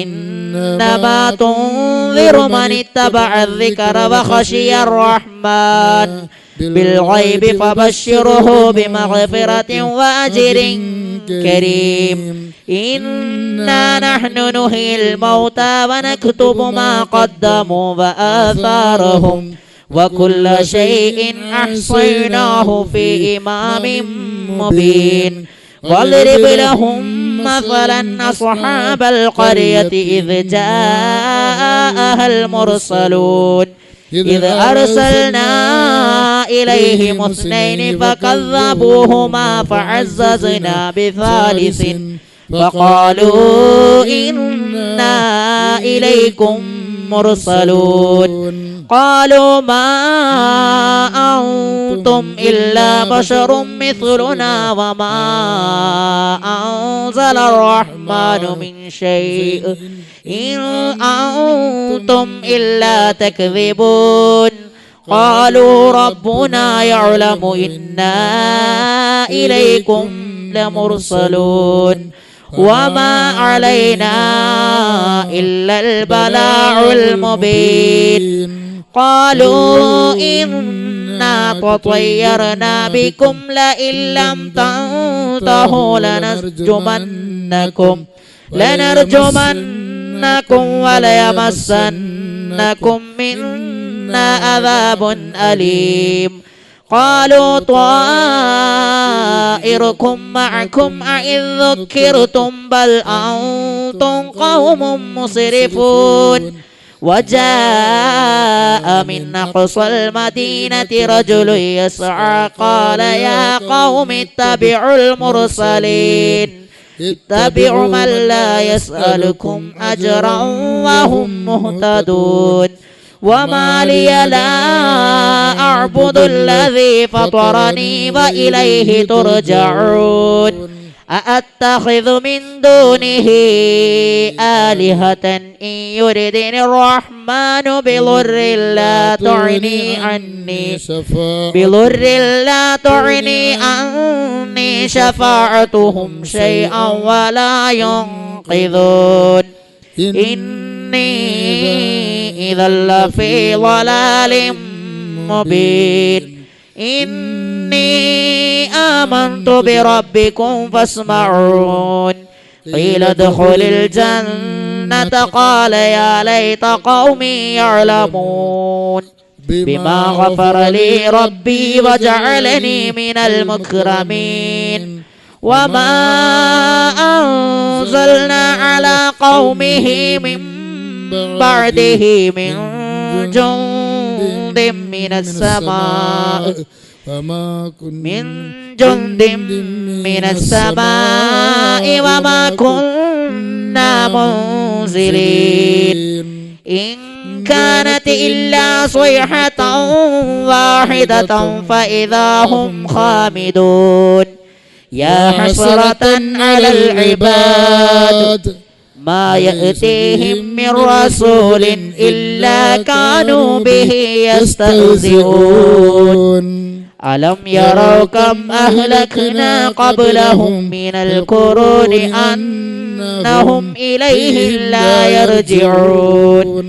S4: إنما تنذر من اتبع الذكر وخشي الرحمن بالغيب فبشره بمغفرة وأجر كريم. إنا نحن نحيي الموتى ونكتب ما قدموا وآثارهم وكل شيء أحصيناه في إمام مبين. واضرب لهم مثلا أصحاب القرية إذ جاءها المرسلون إذ أرسلنا إليهم اثنين فكذبوهما فعززنا بثالث فقالوا إنا إليكم مرسلون قالوا ما أنتم إلا بشر مثلنا وما أنزل الرحمن من شيء إن أنتم إلا تكذبون قالوا ربنا يعلم إنا إليكم لمرسلون وما علينا إلا البلاغ المبين قالوا إنا تطيرنا بكم لئن لم تنتهوا لنرجمنكم وليمسنكم منا عذاب أليم قالوا طائركم معكم أئذ ذكرتم بل أنتم قوم مسرفون وجاء من أقصى المدينة رجل يسعى قال يا قوم اتبعوا المرسلين اتبعوا من لا يسألكم أجرا وهم مهتدون وما لي لا أعبد الذي فطرني وإليه ترجعون أأتخذ من دونه آلهة إن يردني الرحمن بضر لا تعني عني شفاعتهم شيئا ولا ينقذون إني إذا لفي ضلال مبين إني آمنت بربكم فاسمعون قيل ادخل الجنة قال يا ليت قومي يعلمون بما غفر لي ربي وجعلني من المكرمين وما أنزلنا على قومه من بعده من جند من السماء وما كنا منزلين إن كانت إلا صيحة واحدة فإذا هم خامدون يا حسرة على العباد ما يأتيهم من رسول إلا كانوا به يستهزئون ألم يروا كم أهلكنا قبلهم من القرون أنهم إليهم لا يرجعون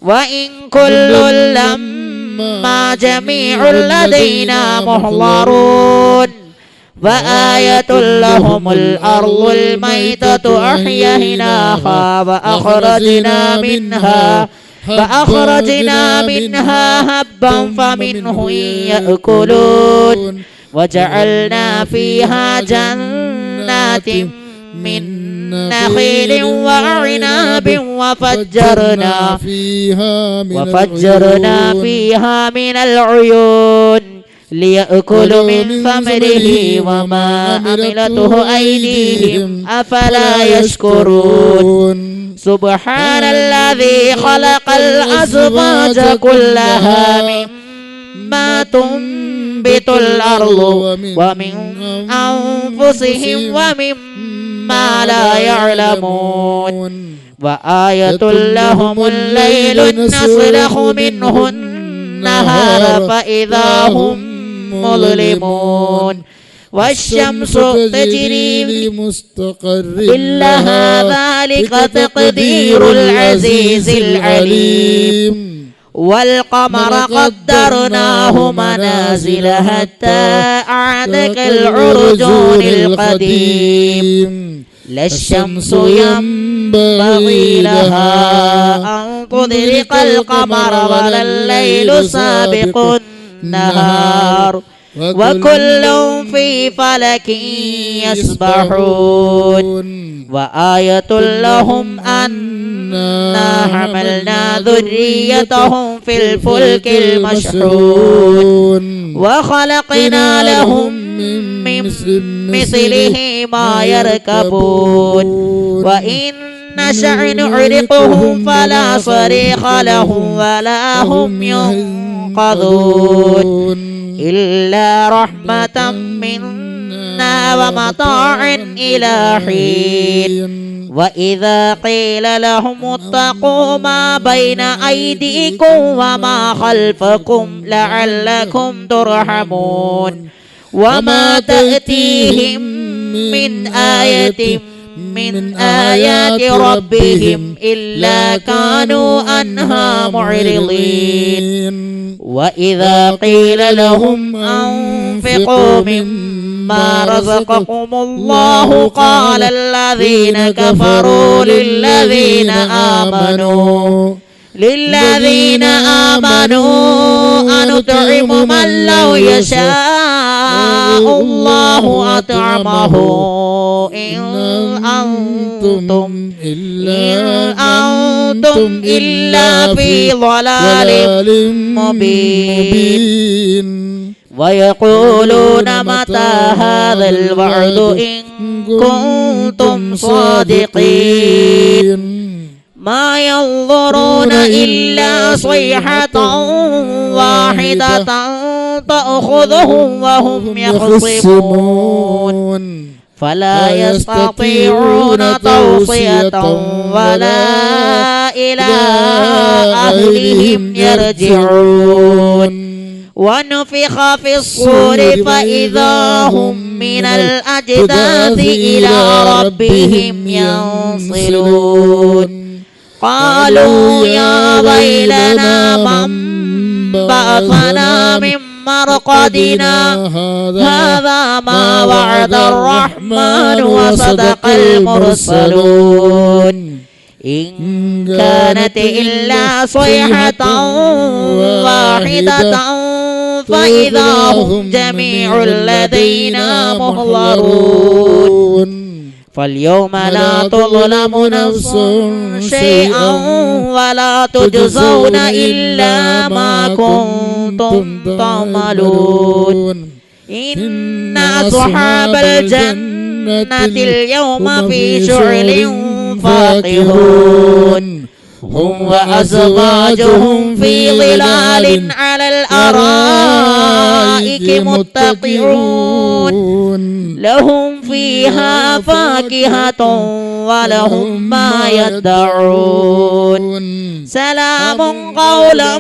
S4: وإن كل لما جميع لدينا محضرون وآية لهم الأرض الميتة أحييناها فأخرجنا منها هبا فمنه يأكلون وجعلنا فيها جنات من نخيل وعناب وفجرنا فيها من العيون ليأكلوا من ثمره وما عملته أيديهم أفلا يشكرون سبحان الذي خلق الأزواج كلها مما تنبت الأرض ومن أنفسهم ومما لا يعلمون وآية لهم الليل نسلخ منه النهار فإذا هم مظلمون والشمس تجري لمستقر لها ذلك تقدير العزيز العليم والقمر قدرناه منازل حتى أعتق العرجون القديم لا الشمس ينبغي لها أن تدرك القمر ولا الليل سابق النهار وكل في فلك يسبحون وآية لهم أنا حملنا ذريتهم في الفلك المشحون وخلقنا لهم من مثله ما يركبون وإن نشأ نغرقهم فلا صريخ لهم ولا هم ينقذون إلا رحمة منا ومتاعا إلى حين وإذا قيل لهم اتقوا ما بين أيديكم وما خلفكم لعلكم ترحمون وما تأتيهم من آية من آيات ربهم إلا كانوا عنها معرضين وإذا قيل لهم أنفقوا مما رزقكم الله قال الذين كفروا للذين آمنوا أنطعم من لو يشاء الله أطعمه إن أنتم إلا في ضلال مبين ويقولون متى هذا الوعد إن كنتم صادقين ما ينظرون إلا صيحة واحدة تأخذهم وهم يخصمون فلا يستطيعون توصية ولا إلى أهلهم يرجعون ونفخ في الصور فإذا هم من الأجداث إلى ربهم ينصلون قالوا يا ويلنا من بعثنا من مرقدنا هذا ما وعد الرحمن وصدق المرسلون إن كانت إلا صيحة واحدة فإذا هم جميع لدينا محضرون فاليوم لا تظلم نفس شيئا ولا تجزون إلا ما كنتم تعملون إن أصحاب الجنة اليوم في شغل فاكهون هم وأزواجهم في ظلال على الأرائك متكئون لهم فيها فاكهة ولهم ما يدعون سلام قولا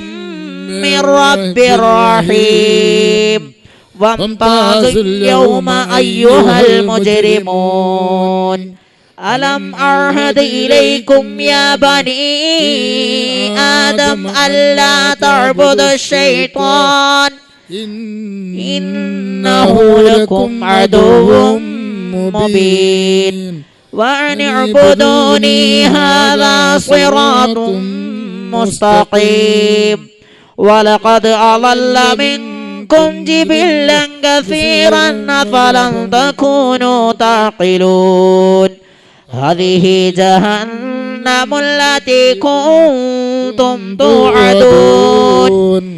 S4: من رب رحيم وامتازوا اليوم أيها المجرمون ألم أعهد إليكم يا بني آدم ألا تعبدوا الشيطان إنه لكم عدو مبين وأن اعبدوني هذا صراط مستقيم ولقد أضل منكم جبلا كثيرا أفلم تكونوا تعقلون هذه جهنم التي كنتم توعدون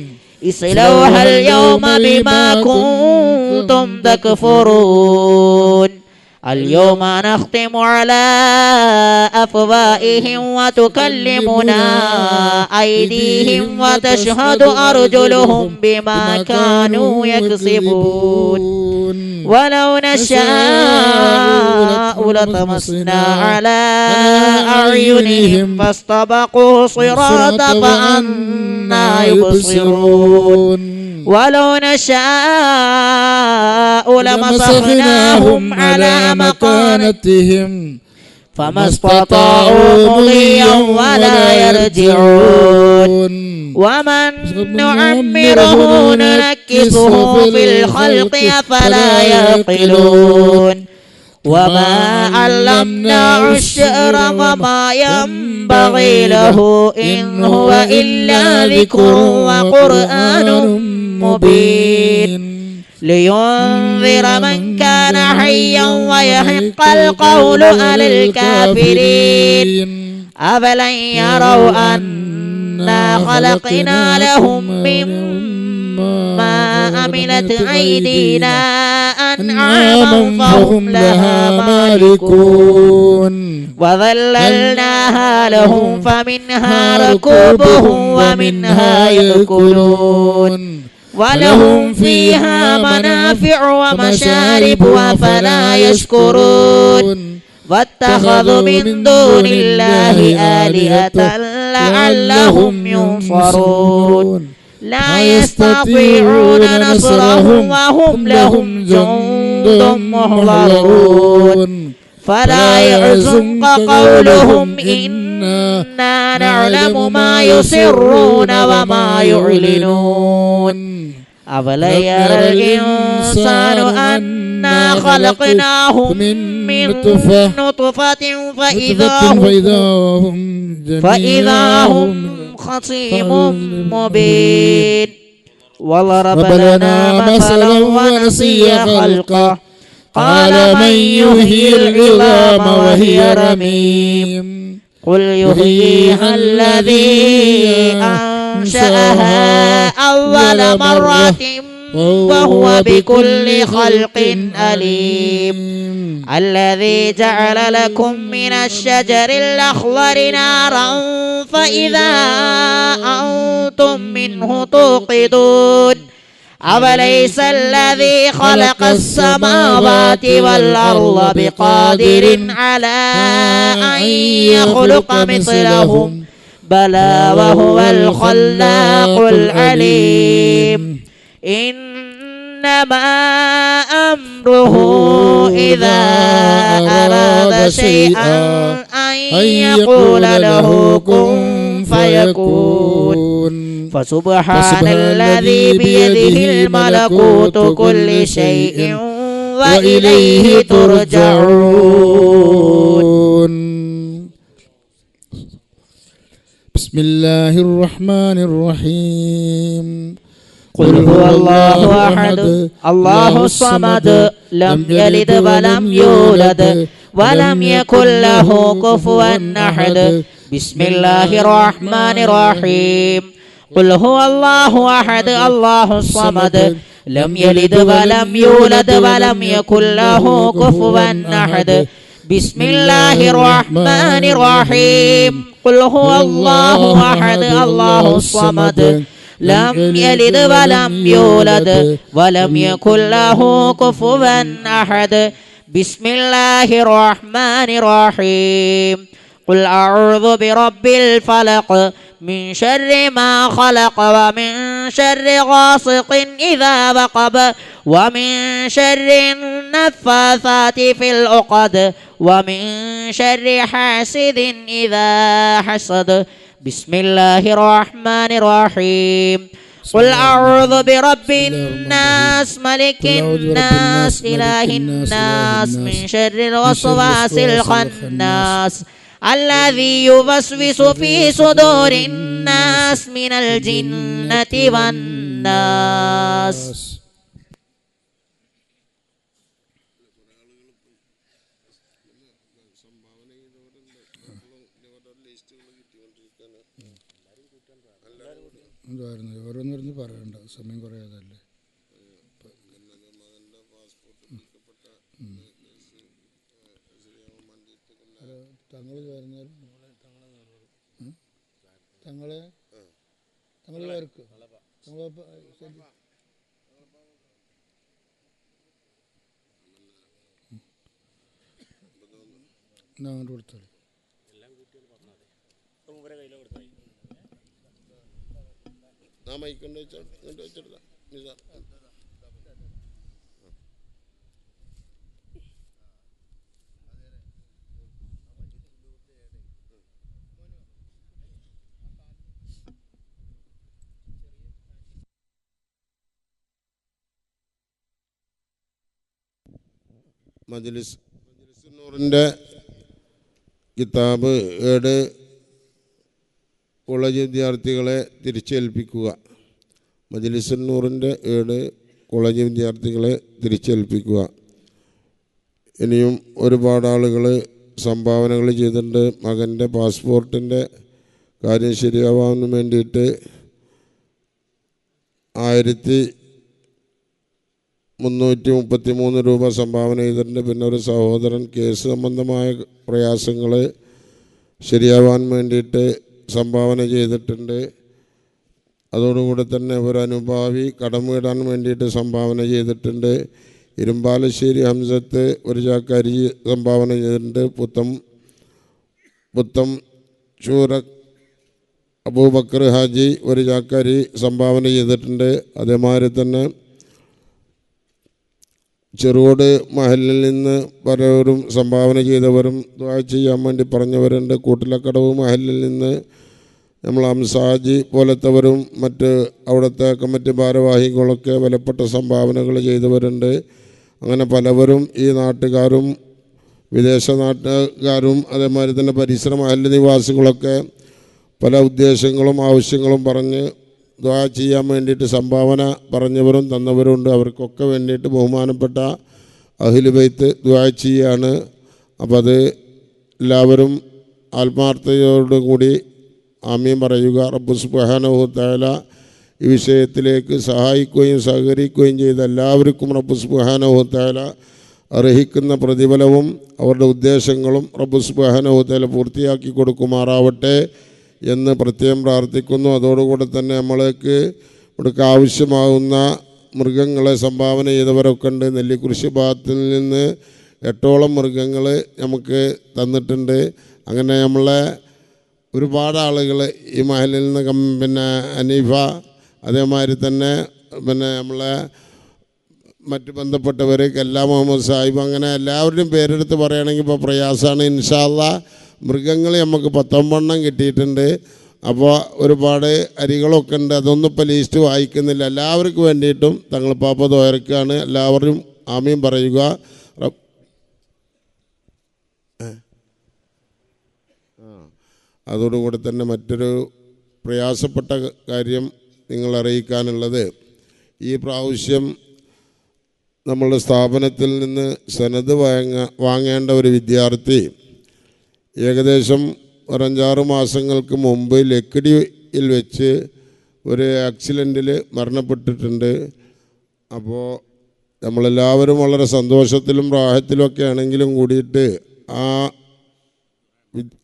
S4: اصلوها اليوم بما كنتم تكفرون اليوم نختم على أفواههم وتكلمنا أيديهم وتشهد أرجلهم بما كانوا يكسبون ولو نشاء لطمسنا على أعينهم فاستبقوا الصراط فأنى يبصرون ولو نشاء لمسخناهم على مكانتهم فما استطاعوا مضيا ولا يرجعون ومن نعمره ننكسه في الخلق أفلا يعقلون وما علمناه الشعر وما ينبغي له إن هو إلا ذكر وقرآن مبين لينذر من كان حيا ويحق القول على الكافرين أفلن يروا أنا خلقنا لهم مما عملت أيدينا أنعاما فهم لها مالكون وظللناها لهم فمنها ركوبهم ومنها يأكلون ولهم فيها منافع ومشارب أفلا يشكرون واتخذوا من دون الله آلهة لعلهم ينصرون لا يستطيعون نصرهم وهم لهم جند محضرون فلا يحزنك قولهم إنا نعلم ما يسرون وما يعلنون أفلا يرى الإنسان أنا خلقناه من نطفة فإذا هم خصيم مبين وضرب لنا مثلا ونسي خلقه قال من يحيي العظام وهي رميم قل يحييها الذي أنشأها أول مرة وهو بكل خلق أليم الذي جعل لكم من الشجر الأخضر نارا فإذا أنتم منه توقدون أوليس الذي خلق السماوات والأرض بقادر على أن يخلق مثلهم بلى وهو الخلاق العليم إنما أمره إذا أراد شيئا أن يقول له كن فيكون فسبحان الذي بيده الملكوت كل شيء وإليه ترجعون.
S5: بسم الله الرحمن الرحيم.
S4: قل هو الله أحد الله الصمد لم يلد ولم يولد ولم يكن له كفوا أحد. بسم الله الرحمن الرحيم. قل هو الله أحد الله الصمد لم يلد ولم يولد ولم يكن له كفوا أحد. بسم الله الرحمن الرحيم. قل هو الله أحد الله الصمد لم يلد ولم يولد ولم يكن له كفوا أحد. بسم الله الرحمن الرحيم. قل أعوذ برب الفلق من شر ما خلق ومن شر غاسق إذا وقب ومن شر النفاثات في العقد ومن شر حاسد إذا حسد. بسم الله الرحمن الرحيم. قل أعوذ برب الناس ملك الناس إله الناس من شر الوسواس الخناس الذي يوسوس في صدور الناس من الجنة والناس.
S5: ഓരോന്നോരോന്ന് പറയണ്ട, സമയം കുറയാതല്ലേ. തങ്ങൾ വരുന്നാലും തങ്ങളെ പേർക്ക് തങ്ങളെ എന്നാ അങ്ങോട്ട് കൊടുത്താൽ മൈക്കൊണ്ട് വെച്ചെടുക്കാം. മജ്‌ലിസ് നൂറിൻ്റെ കിതാബ് 7 കോളേജ് വിദ്യാർത്ഥികളെ തിരിച്ചേൽപ്പിക്കുക. മജ്‌ലിസ് നൂറിൻ്റെ 7
S6: കോളേജ് വിദ്യാർത്ഥികളെ തിരിച്ചേൽപ്പിക്കുക. ഇനിയും ഒരുപാട് ആളുകൾ സംഭാവനകൾ ചെയ്തിട്ടുണ്ട്. മകൻ്റെ പാസ്പോർട്ടിൻ്റെ കാര്യം ശരിയാവാൻ വേണ്ടിയിട്ട് 1333 രൂപ സംഭാവന ചെയ്തിട്ടുണ്ട്. പിന്നെ ഒരു സഹോദരൻ കേസ് സംബന്ധമായ പ്രയാസങ്ങൾ ശരിയാവാൻ വേണ്ടിയിട്ട് സംഭാവന ചെയ്തിട്ടുണ്ട്. അതോടുകൂടെ തന്നെ ഒരു അനുഭാവി കടം വീടാൻ വേണ്ടിയിട്ട് സംഭാവന ചെയ്തിട്ടുണ്ട്. ഇരുമ്പാലശ്ശേരി ഹംസത്ത് ഒരു ചാക്ക് അരി സംഭാവന ചെയ്തിട്ടുണ്ട്. പുത്തം ഷൂറ അബൂബക്കർ ഹാജി ഒരു ചാക്ക് അരി സംഭാവന ചെയ്തിട്ടുണ്ട്. അതേമാതിരി തന്നെ ചെറുകോട് മഹലിൽ നിന്ന് പലവരും സംഭാവന ചെയ്തവരും ദുആ ചെയ്യാൻ വേണ്ടി പറഞ്ഞവരുണ്ട്. കൂട്ടിലക്കടവ് മഹലിൽ നിന്ന് നമ്മൾ അംസാജി പോലത്തവരും മറ്റ് അവിടുത്തെ കമ്മിറ്റി ഭാരവാഹികളൊക്കെ വിലപ്പെട്ട സംഭാവനകൾ ചെയ്തവരുണ്ട്. അങ്ങനെ പലവരും ഈ നാട്ടുകാരും വിദേശ നാട്ടുകാരും അതേമാതിരി തന്നെ പരിസര മഹല്ല് നിവാസികളൊക്കെ പല ഉദ്ദേശങ്ങളും ആവശ്യങ്ങളും പറഞ്ഞ് ദുആ ചെയ്യാൻ വേണ്ടിയിട്ട് സംഭാവന പറഞ്ഞവരും തന്നവരുണ്ട്. അവർക്കൊക്കെ വേണ്ടിയിട്ട് ബഹുമാനപ്പെട്ട അഹ്ലു ബൈത്ത് ദുആ ചെയ്യാണ്. അപ്പോൾ അത് എല്ലാവരും ആത്മാർത്ഥതയോടുകൂടി ആമീൻ പറയുക. റബ്ബ് സുബ്ഹാനഹു വ തആല ഈ വിഷയത്തിലേക്ക് സഹായിക്കുകയും സഹകരിക്കുകയും ചെയ്ത എല്ലാവർക്കും റബ്ബ് സുബ്ഹാനഹു വ തആല അർഹിക്കുന്ന പ്രതിഫലവും അവരുടെ ഉദ്ദേശങ്ങളും റബ്ബ് സുബ്ഹാനഹു വ തആല പൂർത്തിയാക്കി കൊടുക്കുമാറാവട്ടെ എന്ന് പ്രത്യേകം പ്രാർത്ഥിക്കുന്നു. അതോടുകൂടെ തന്നെ നമ്മൾക്ക് ഇവിടേക്ക് ആവശ്യമാകുന്ന മൃഗങ്ങളെ സംഭാവന ചെയ്തവരൊക്കെ ഉണ്ട്. നെല്ലിക്കുറിശി ഭാഗത്തിൽ നിന്ന് 8ഓളം മൃഗങ്ങൾ നമുക്ക് തന്നിട്ടുണ്ട്. അങ്ങനെ നമ്മളെ ഒരുപാട് ആളുകൾ ഈ മഹലിൽ നിന്ന് പിന്നെ അനീഫ അതേമാതിരി തന്നെ പിന്നെ നമ്മളെ മറ്റ് ബന്ധപ്പെട്ടവർ കല്ലാ മുഹമ്മദ് സാഹിബ് അങ്ങനെ എല്ലാവരുടെയും പേരെടുത്ത് പറയുകയാണെങ്കിൽ ഇപ്പോൾ പ്രയാസമാണ്. ഇൻഷാ അല്ലാഹ് മൃഗങ്ങൾ നമുക്ക് 19 കിട്ടിയിട്ടുണ്ട്. അപ്പോൾ ഒരുപാട് അരികളൊക്കെ ഉണ്ട്. അതൊന്നും ഇപ്പോൾ ലിസ്റ്റ് വായിക്കുന്നില്ല. എല്ലാവർക്കും വേണ്ടിയിട്ടും തങ്ങൾ പാപ്പ ദുആർക്കാണ്. എല്ലാവരും ആമീൻ പറയുക. അതോടുകൂടി തന്നെ മറ്റൊരു പ്രയാസപ്പെട്ട കാര്യം നിങ്ങൾ അറിയിക്കാനുള്ളത്, ഈ പ്രാവശ്യം നമ്മളുടെ സ്ഥാപനത്തിൽ നിന്ന് സനത് വാങ്ങേണ്ട ഒരു വിദ്യാർത്ഥി ഏകദേശം 5-6 മാസങ്ങൾക്ക് മുമ്പ് ലക്കിടിയിൽ വെച്ച് ഒരു ആക്സിഡൻറ്റിൽ മരണപ്പെട്ടിട്ടുണ്ട്. അപ്പോൾ നമ്മളെല്ലാവരും വളരെ സന്തോഷത്തിലും റാഹത്തിലുമൊക്കെ ആണെങ്കിലും കൂടിയിട്ട് ആ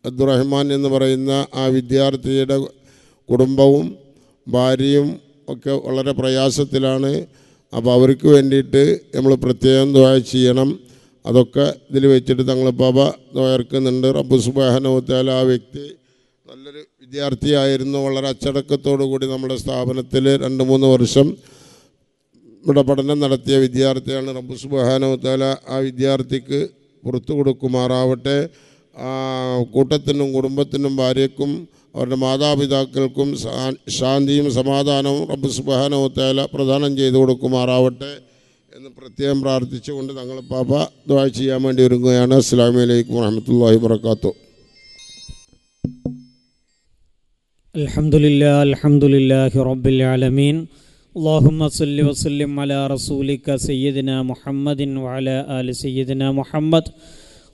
S6: അബ്ദുറഹ്മാൻ എന്ന് പറയുന്ന ആ വിദ്യാർത്ഥിയുടെ കുടുംബവും ഭാര്യയും ഒക്കെ വളരെ പ്രയാസത്തിലാണ്. അപ്പോൾ അവർക്ക് വേണ്ടിയിട്ട് നമ്മൾ പ്രത്യേകം ദുആ ചെയ്യണം. അതൊക്കെ ഇതിൽ വെച്ചിട്ട് തങ്ങൾ പാപ ദുആർക്കുന്നുണ്ട്. റബ്ബ് സുബ്ഹാനഹു വ തആല ആ വ്യക്തി നല്ലൊരു വിദ്യാർത്ഥിയായിരുന്നു. വളരെ അച്ചടക്കത്തോടു കൂടി നമ്മുടെ സ്ഥാപനത്തിൽ 2-3 വർഷം ഇവിടെ പഠനം നടത്തിയ വിദ്യാർത്ഥിയാണ്. റബ്ബ് സുബ്ഹാനഹു വ തആല ആ വിദ്യാർത്ഥിക്ക് പുറത്തു കൊടുക്കുമാറാവട്ടെ. കൂട്ടത്തിനും കുടുംബത്തിനും ഭാര്യയ്ക്കും അവരുടെ മാതാപിതാക്കൾക്കും ശാന്തിയും സമാധാനവും റബ്ബ് സുബ്ഹാനഹു വ തആല പ്രദാനം ചെയ്തു കൊടുക്കുമാറാവട്ടെ എന്ന് പ്രത്യേകം പ്രാർത്ഥിച്ചുകൊണ്ട് തങ്ങൾ പാപ്പ ദുആ ചെയ്യാൻ വേണ്ടി ഒരുങ്ങുകയാണ്. അസ്സലാമു അലൈക്കും വറഹ്മത്തുള്ളാഹി വബറകാതുഹു.
S2: അൽഹംദുലില്ലാഹി റബ്ബിൽ ആലമീൻ. اللهم صل وسلم على رسولك سيدنا محمد وعلى آل سيدنا محمد.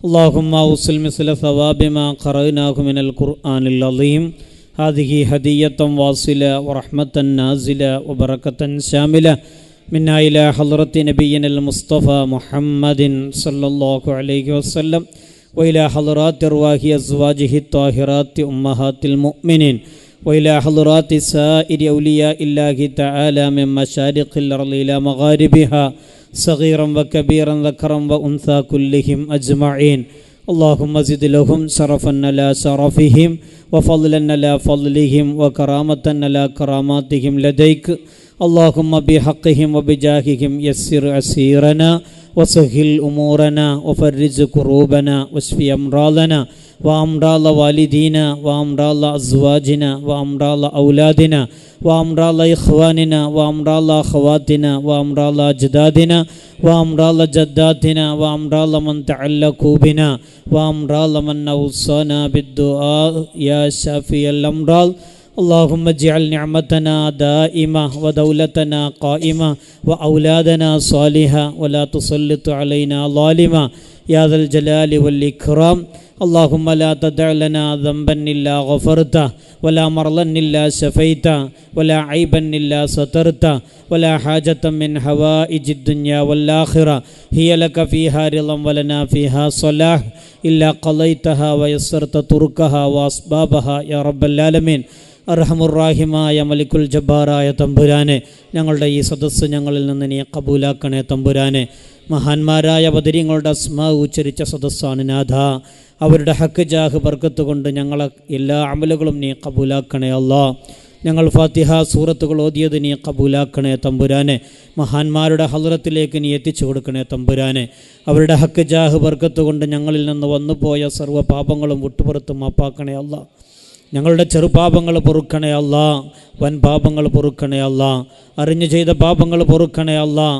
S2: اللهم أوصل مثل ثواب ما قرأناه من القرآن العظيم. هذه هدية واصلة ورحمة نازلة وبركة شاملة منا إلى حضرة نبينا المصطفى محمد صلى الله عليه وسلم وإلى حضرات أرواح أزواجه الطاهرات أمهات المؤمنين وإلى حضرات سائر أولياء الله تعالى من مشارق الأرض إلى مغاربها صغيرا وكبيرا ذكرا وأنثى كلهم أجمعين. اللهم زد لهم شرفا على شرفهم وفضلا على فضلهم وكرامة على كراماتهم لديك. اللهم بحقهم وبجاههم يسر عسيرنا وسهل أمورنا وفرج كروبنا واشف أمراضنا وأمراض والدينا وأمراض أزواجنا وأمراض أولادنا وأمراض إخواننا وأمراض أخواتنا وأمراض أجدادنا وأمراض جداتنا وأمراض من تعلقوا بنا وأمراض من أوصانا بالدعاء يا شافي الأمراض
S7: اللهم اجعل نعمتنا دائمة ودولتنا قائمة وأولادنا صالحة ولا تسلط علينا ظالما يا ذا الجلال والإكرام. اللهم لا تدع لنا ذنبا إلا غفرته ولا مرضا إلا شفيته ولا عيبا إلا سترته ولا حاجة من حوائج الدنيا والآخرة هي لك فيها رضا ولنا فيها صلاح إلا قضيتها ويسرت طرقها وأسبابها يا رب العالمين. അർഹമുറാഹിമായ മലിക്കുൽ ജബ്ബാറായ തമ്പുരാനെ, ഞങ്ങളുടെ ഈ സദസ്സ് ഞങ്ങളിൽ നിന്ന് നീ കബൂലാക്കണേ തമ്പുരാനെ. മഹാന്മാരായ ബദരീങ്ങളുടെ അസ്മാ ഉച്ചരിച്ച സദസ്സാണ് നാഥ. അവരുടെ ഹക്ക് ജാഹ് ബർക്കത്ത് കൊണ്ട് ഞങ്ങളെ എല്ലാ അമലുകളും നീ കബൂലാക്കണേ അല്ലാ. ഞങ്ങൾ ഫാത്തിഹ സൂറത്തുകൾ ഓതിയത് നീ കബൂലാക്കണേ തമ്പുരാനെ. മഹാന്മാരുടെ ഹദ്റത്തിലേക്ക് നീ എത്തിച്ചു കൊടുക്കണേ തമ്പുരാനെ. അവരുടെ ഹക്ക് ജാഹ് ബർക്കത്ത് കൊണ്ട് ഞങ്ങളിൽ നിന്ന് വന്നുപോയ സർവ്വ പാപങ്ങളും വിട്ടുപുറത്ത് മാപ്പാക്കണേ അല്ലാ. ഞങ്ങളുടെ ചെറുപാപങ്ങൾ പൊറുക്കണേ അല്ലാ. വൻ പാപങ്ങൾ പൊറുക്കണേ അല്ലാ. അറിഞ്ഞു ചെയ്ത പാപങ്ങൾ പൊറുക്കണേ അല്ലാ.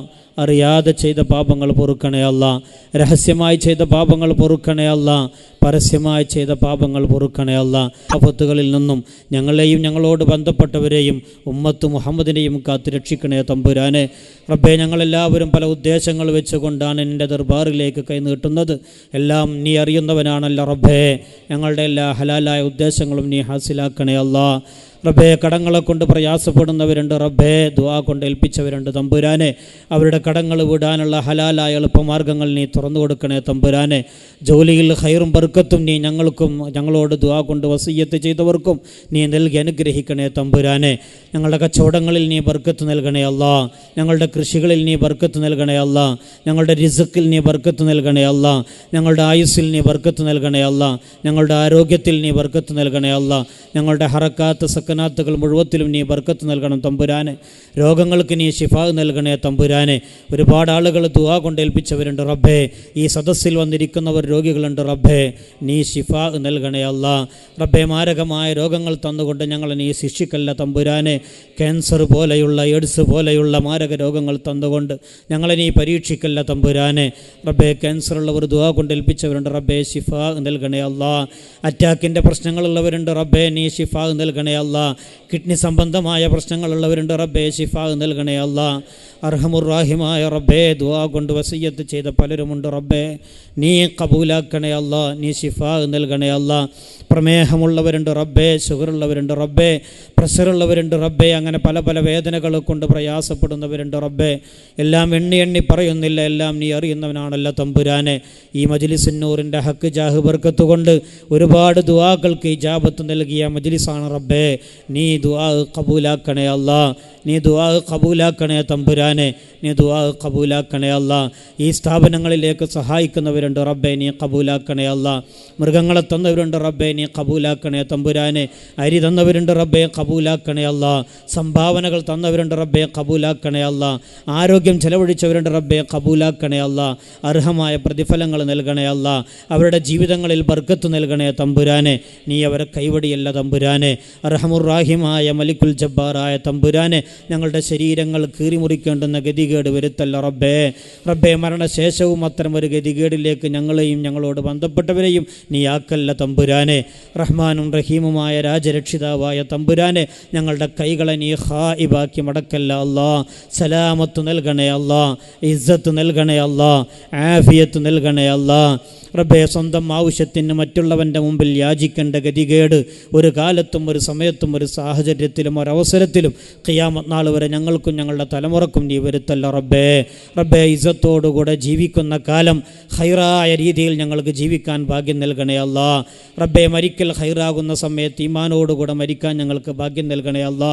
S7: അറിയാതെ ചെയ്ത പാപങ്ങൾ പൊറുക്കണേ അല്ലാ. രഹസ്യമായി ചെയ്ത പാപങ്ങൾ പൊറുക്കണേ അല്ലാ. പരസ്യമായി ചെയ്ത പാപങ്ങൾ പൊറുക്കണേ അല്ലാ. ആപത്തുകളിൽ നിന്നും ഞങ്ങളെയും ഞങ്ങളോട് ബന്ധപ്പെട്ടവരെയും ഉമ്മത്ത് മുഹമ്മദിനെയും കാത്ത് രക്ഷിക്കണേ തമ്പുരാനെ. റബ്ബേ, ഞങ്ങളെല്ലാവരും പല ഉദ്ദേശങ്ങൾ വെച്ചുകൊണ്ടാണ് നിൻ്റെ ദർബാറിലേക്ക് കൈനീട്ടുന്നത്. എല്ലാം നീ അറിയുന്നവനാണല്ലോ റബ്ബേ. ഞങ്ങളുടെ എല്ലാ ഹലാലായ ഉദ്ദേശങ്ങളും നീ ഹാസിലാക്കണേ അല്ലാ. റബ്ബേ, കടങ്ങളെ കൊണ്ട് പ്രയാസപ്പെടുന്നവരുണ്ട് റബ്ബേ, ദുആ കൊണ്ട് ഏൽപ്പിച്ചവരുണ്ട് തമ്പുരാനെ. അവരുടെ കടങ്ങൾ വിടാനുള്ള ഹലാലായ എളുപ്പമാർഗ്ഗങ്ങൾ നീ തുറന്നു കൊടുക്കണേ തമ്പുരാനെ. ജോലിയിൽ ഖൈറും ബർക്കത്തും നീ ഞങ്ങൾക്കും ഞങ്ങളോട് ദുആ കൊണ്ട് വസിയ്യത്ത് ചെയ്തവർക്കും നീ നൽകി അനുഗ്രഹിക്കണേ തമ്പുരാനെ. ഞങ്ങളുടെ കച്ചവടങ്ങളിൽ നീ ബർക്കത്ത് നൽകണേ അല്ലാ. ഞങ്ങളുടെ കൃഷികളിൽ നീ ബർക്കത്ത് നൽകണേ അല്ലാ. ഞങ്ങളുടെ റിസ്ക്കിൽ നീ ബർക്കത്ത് നൽകണേ അല്ലാ. ഞങ്ങളുടെ ആയുസ്സിൽ നീ ബർക്കത്ത് നൽകണേ അല്ലാ. ഞങ്ങളുടെ ആരോഗ്യത്തിൽ നീ ബർക്കത്ത് നൽകണേ അല്ലാ. ഞങ്ങളുടെ ഹറക്കാത്ത് സക്കനാത്തുകൾ മുഴുവത്തിലും നീ ബർക്കത്ത് നൽകണം തമ്പുരാനെ. രോഗങ്ങൾക്ക് നീ ശിഫാ നൽകണേ തമ്പുരാനെ. ഒരുപാട് ആളുകൾ ദുആ കൊണ്ട് ഏൽപ്പിച്ചവരുണ്ട് റബ്ബേ. ഈ സദസ്സിൽ വന്നിരിക്കുന്നവർ രോഗികളുണ്ട് റബ്ബേ, നീ ശിഫാ നൽകണേ അല്ലാ. റബ്ബേ, മാരകമായ രോഗങ്ങൾ തന്നുകൊണ്ട് ഞങ്ങളെ നീ ശിക്ഷിക്കല്ല തമ്പുരാനെ. ക്യാൻസർ പോലെയുള്ള എയ്ഡ്സ് പോലെയുള്ള മാരക രോഗങ്ങൾ തന്നുകൊണ്ട് ഞങ്ങളെ നീ പരീക്ഷിക്കല്ല തമ്പുരാനെ. റബ്ബേ, ക്യാൻസറുള്ളവർ ദുആ കൊണ്ട് ഏൽപ്പിച്ചവരുണ്ട് റബ്ബേ, ശിഫാ നൽകണേ അല്ലാ. അറ്റാക്കിൻ്റെ പ്രശ്നങ്ങളുള്ളവരുണ്ട് റബ്ബേ, നീ ശിഫാ നൽകണേ അല്ലാ. കിഡ്നി സംബന്ധമായ പ്രശ്നങ്ങളുള്ളവരുണ്ട് റബ്ബേ, ശിഫാ നൽകണേ അല്ലാ. അർഹമുറാഹിമായ റബ്ബേ, ദുആ കൊണ്ട് വസിയ്യത്ത് ചെയ്ത പലരുമുണ്ട് റബ്ബേ, നീ കബൂലാക്കണേ അല്ലാ. നീ ശിഫാ നൽകണേ അല്ലാ. പ്രമേഹമുള്ളവരുണ്ട് റബ്ബേ, ഷുഗറുള്ളവരുണ്ട് റബ്ബേ, പ്രഷറുള്ളവരുണ്ട് റബ്ബേ, അങ്ങനെ പല പല വേദനകൾ കൊണ്ട് പ്രയാസപ്പെടുന്നവരുണ്ട് റബ്ബേ. എല്ലാം എണ്ണി എണ്ണി പറയുന്നില്ല, എല്ലാം നീ അറിയുന്നവനാണല്ലോ തമ്പുരാനെ. ഈ മജ്ലിസുന്നൂറിൻ്റെ ഹക്ക് ജാഹ് ബർക്കത്ത് കൊണ്ട് ഒരുപാട് ദുആകൾക്ക് ഇജാബത്ത് നൽകിയ മജ്ലിസാണ് റബ്ബേ. നീ ദുആ കബൂലാക്കണേ അല്ലാ. നീ ദുആ കബൂലാക്കണേ തമ്പുരാനെ. നീ ദുആ കബൂലാക്കണേ അല്ലാ. ഈ സ്ഥാപനങ്ങളിലേക്ക് സഹായിക്കുന്നവരുണ്ട് റബ്ബേ, നീ കബൂലാക്കണേ അല്ലാ. മൃഗങ്ങളെ തന്നവരുണ്ട് റബ്ബേ, നീ കബൂലാക്കണേ തമ്പുരാനെ. അരി തന്നവരുണ്ട് റബ്ബേ, കബൂലാക്കണേ അല്ലാ. സംഭാവനകൾ തന്നവരുണ്ട് റബ്ബേ, കബൂലാക്കണേ അല്ലാ. ആരോഗ്യം ചെലവഴിച്ചവരുണ്ട് റബ്ബേ, കബൂലാക്കണേ അല്ലാ. അർഹമായ പ്രതിഫലങ്ങൾ നൽകണേ അല്ലാ. അവരുടെ ജീവിതങ്ങളിൽ ബർക്കത്ത് നൽകണേ തമ്പുരാനെ. നീ അവരെ കൈവടിയല്ല തമ്പുരാനെ. അർഹമുറാഹിമായ മലിക്കുൽ ജബ്ബാറായ തമ്പുരാനെ, ഞങ്ങളുടെ ശരീരങ്ങൾ കീറിമുറിക്കേണ്ടുന്ന ഗതികേട് വരുത്തല്ല റബ്ബേ. റബ്ബേ, മരണശേഷവും അത്തരം ഒരു ഗതികേടിലേക്ക് ഞങ്ങളെയും ഞങ്ങളോട് ബന്ധപ്പെട്ടവരെയും നീ ആക്കല്ല തമ്പുരാനെ. റഹ്മാനും റഹീമുമായ രാജരക്ഷിതാവായ തമ്പുരാനെ, ഞങ്ങളുടെ കൈകളെ നീ ഖായിബാക്കി മടക്കല്ല അല്ലാ. സലാമത്ത് നൽകണേ അല്ലാ. ഇസ്സത്ത് നൽകണേ അല്ലാ. ആഫിയത്ത് നൽകണേ അല്ലാ. റബ്ബേ, സ്വന്തം ആവശ്യത്തിന് മറ്റുള്ളവൻ്റെ മുമ്പിൽ യാചിക്കേണ്ട ഗതികേട് ഒരു കാലത്തും ഒരു സമയത്തും ഒരു സാഹചര്യത്തിലും ഒരവസരത്തിലും ഖിയാമത്ത് നാൾ വരെ ഞങ്ങൾക്കും ഞങ്ങളുടെ തലമുറക്കും നീ വരുത്തല്ല റബ്ബേ. റബ്ബേ, ഇസ്സത്തോടുകൂടെ ജീവിക്കുന്ന കാലം ഖൈറായ രീതിയിൽ ഞങ്ങൾക്ക് ജീവിക്കാൻ ഭാഗ്യം നൽകണേ അല്ലാ. റബ്ബേ, മരിക്കൽ ഖൈറാകുന്ന സമയത്ത് ഈമാനോടുകൂടെ മരിക്കാൻ ഞങ്ങൾക്ക് ഭാഗ്യം നൽകണേ അല്ലാ.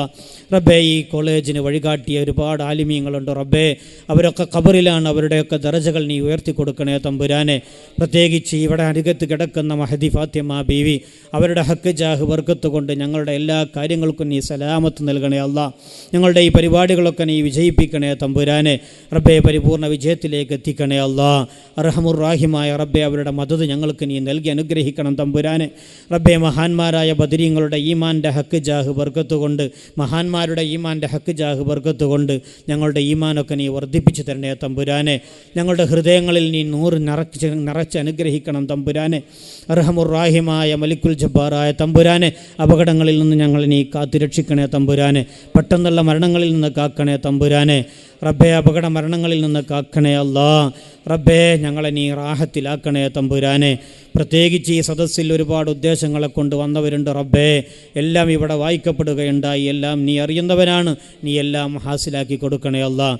S7: റബ്ബേ, ഈ കോളേജിന് വഴികാട്ടിയ ഒരുപാട് ആലിമീങ്ങളുണ്ട് റബ്ബേ. അവരൊക്കെ ഖബറിലാണ്. അവരുടെയൊക്കെ ദറജകൾ നീ ഉയർത്തി കൊടുക്കണേ തമ്പുരാനെ. പ്രത്യേകിച്ച് ഇവിടെ അരികത്ത് കിടക്കുന്ന മഹദി ഫാത്തിമ ബീവി, അവരുടെ ഹക്ക് ജാഹ് ബർക്കത്ത് കൊണ്ട് ഞങ്ങളുടെ എല്ലാ കാര്യങ്ങൾക്കും നീ സലാമത്ത് നൽകണേ അല്ലാ. ഞങ്ങളുടെ ഈ പരിപാടികളൊക്കെ നീ വിജയിപ്പിക്കണേ തമ്പുരാനെ. റബ്ബേ, പരിപൂർണ്ണ വിജയത്തിലേക്ക് എത്തിക്കണേ അല്ലാ. അർഹമുറാഹിമായ റബ്ബേ, അവരുടെ മദത് ഞങ്ങൾക്ക് നീ നൽകി അനുഗ്രഹിക്കണം തമ്പുരാനെ. റബ്ബേ, മഹാന്മാരായ ബദരീങ്ങളുടെ ഈമാൻ്റെ ഹക്ക് ജാഹ് ബർക്കത്ത് കൊണ്ട്, മഹാന്മാരുടെ ഈമാൻ്റെ ഹക്ക് ജാഹ് ബർക്കത്ത് കൊണ്ട് ഞങ്ങളുടെ ഈമാനൊക്കെ നീ വർദ്ധിപ്പിച്ചു തരണേ തമ്പുരാനെ. ഞങ്ങളുടെ ഹൃദയങ്ങളിൽ നീ നൂറ് നിറച്ച് അനുഗ്രഹിക്കണം തമ്പുരാനെ. അർഹമുറാഹിമായ മലിക്കുൽ ജബ്ബാറായ തമ്പുരാനെ, അപകടങ്ങളിൽ നിന്ന് ഞങ്ങളെ നീ കാത്തുരക്ഷിക്കണേ തമ്പുരാനെ. പെട്ടെന്നുള്ള മരണങ്ങളിൽ നിന്ന് കാക്കണേ തമ്പുരാനെ. റബ്ബേ, അപകട മരണങ്ങളിൽ നിന്ന് കാക്കണേ അല്ലാ. റബ്ബേ, ഞങ്ങളെ നീ റാഹത്തിലാക്കണേ തമ്പുരാനെ. പ്രത്യേകിച്ച് ഈ സദസ്സിൽ ഒരുപാട് ഉദ്ദേശങ്ങളെ കൊണ്ട് വന്നവരുണ്ട് റബ്ബേ. എല്ലാം ഇവിടെ വായിക്കപ്പെടുകയുണ്ടായി. എല്ലാം നീ അറിയുന്നവനാണ്. നീ എല്ലാം ഹാസിലാക്കി കൊടുക്കണേ അല്ലാ.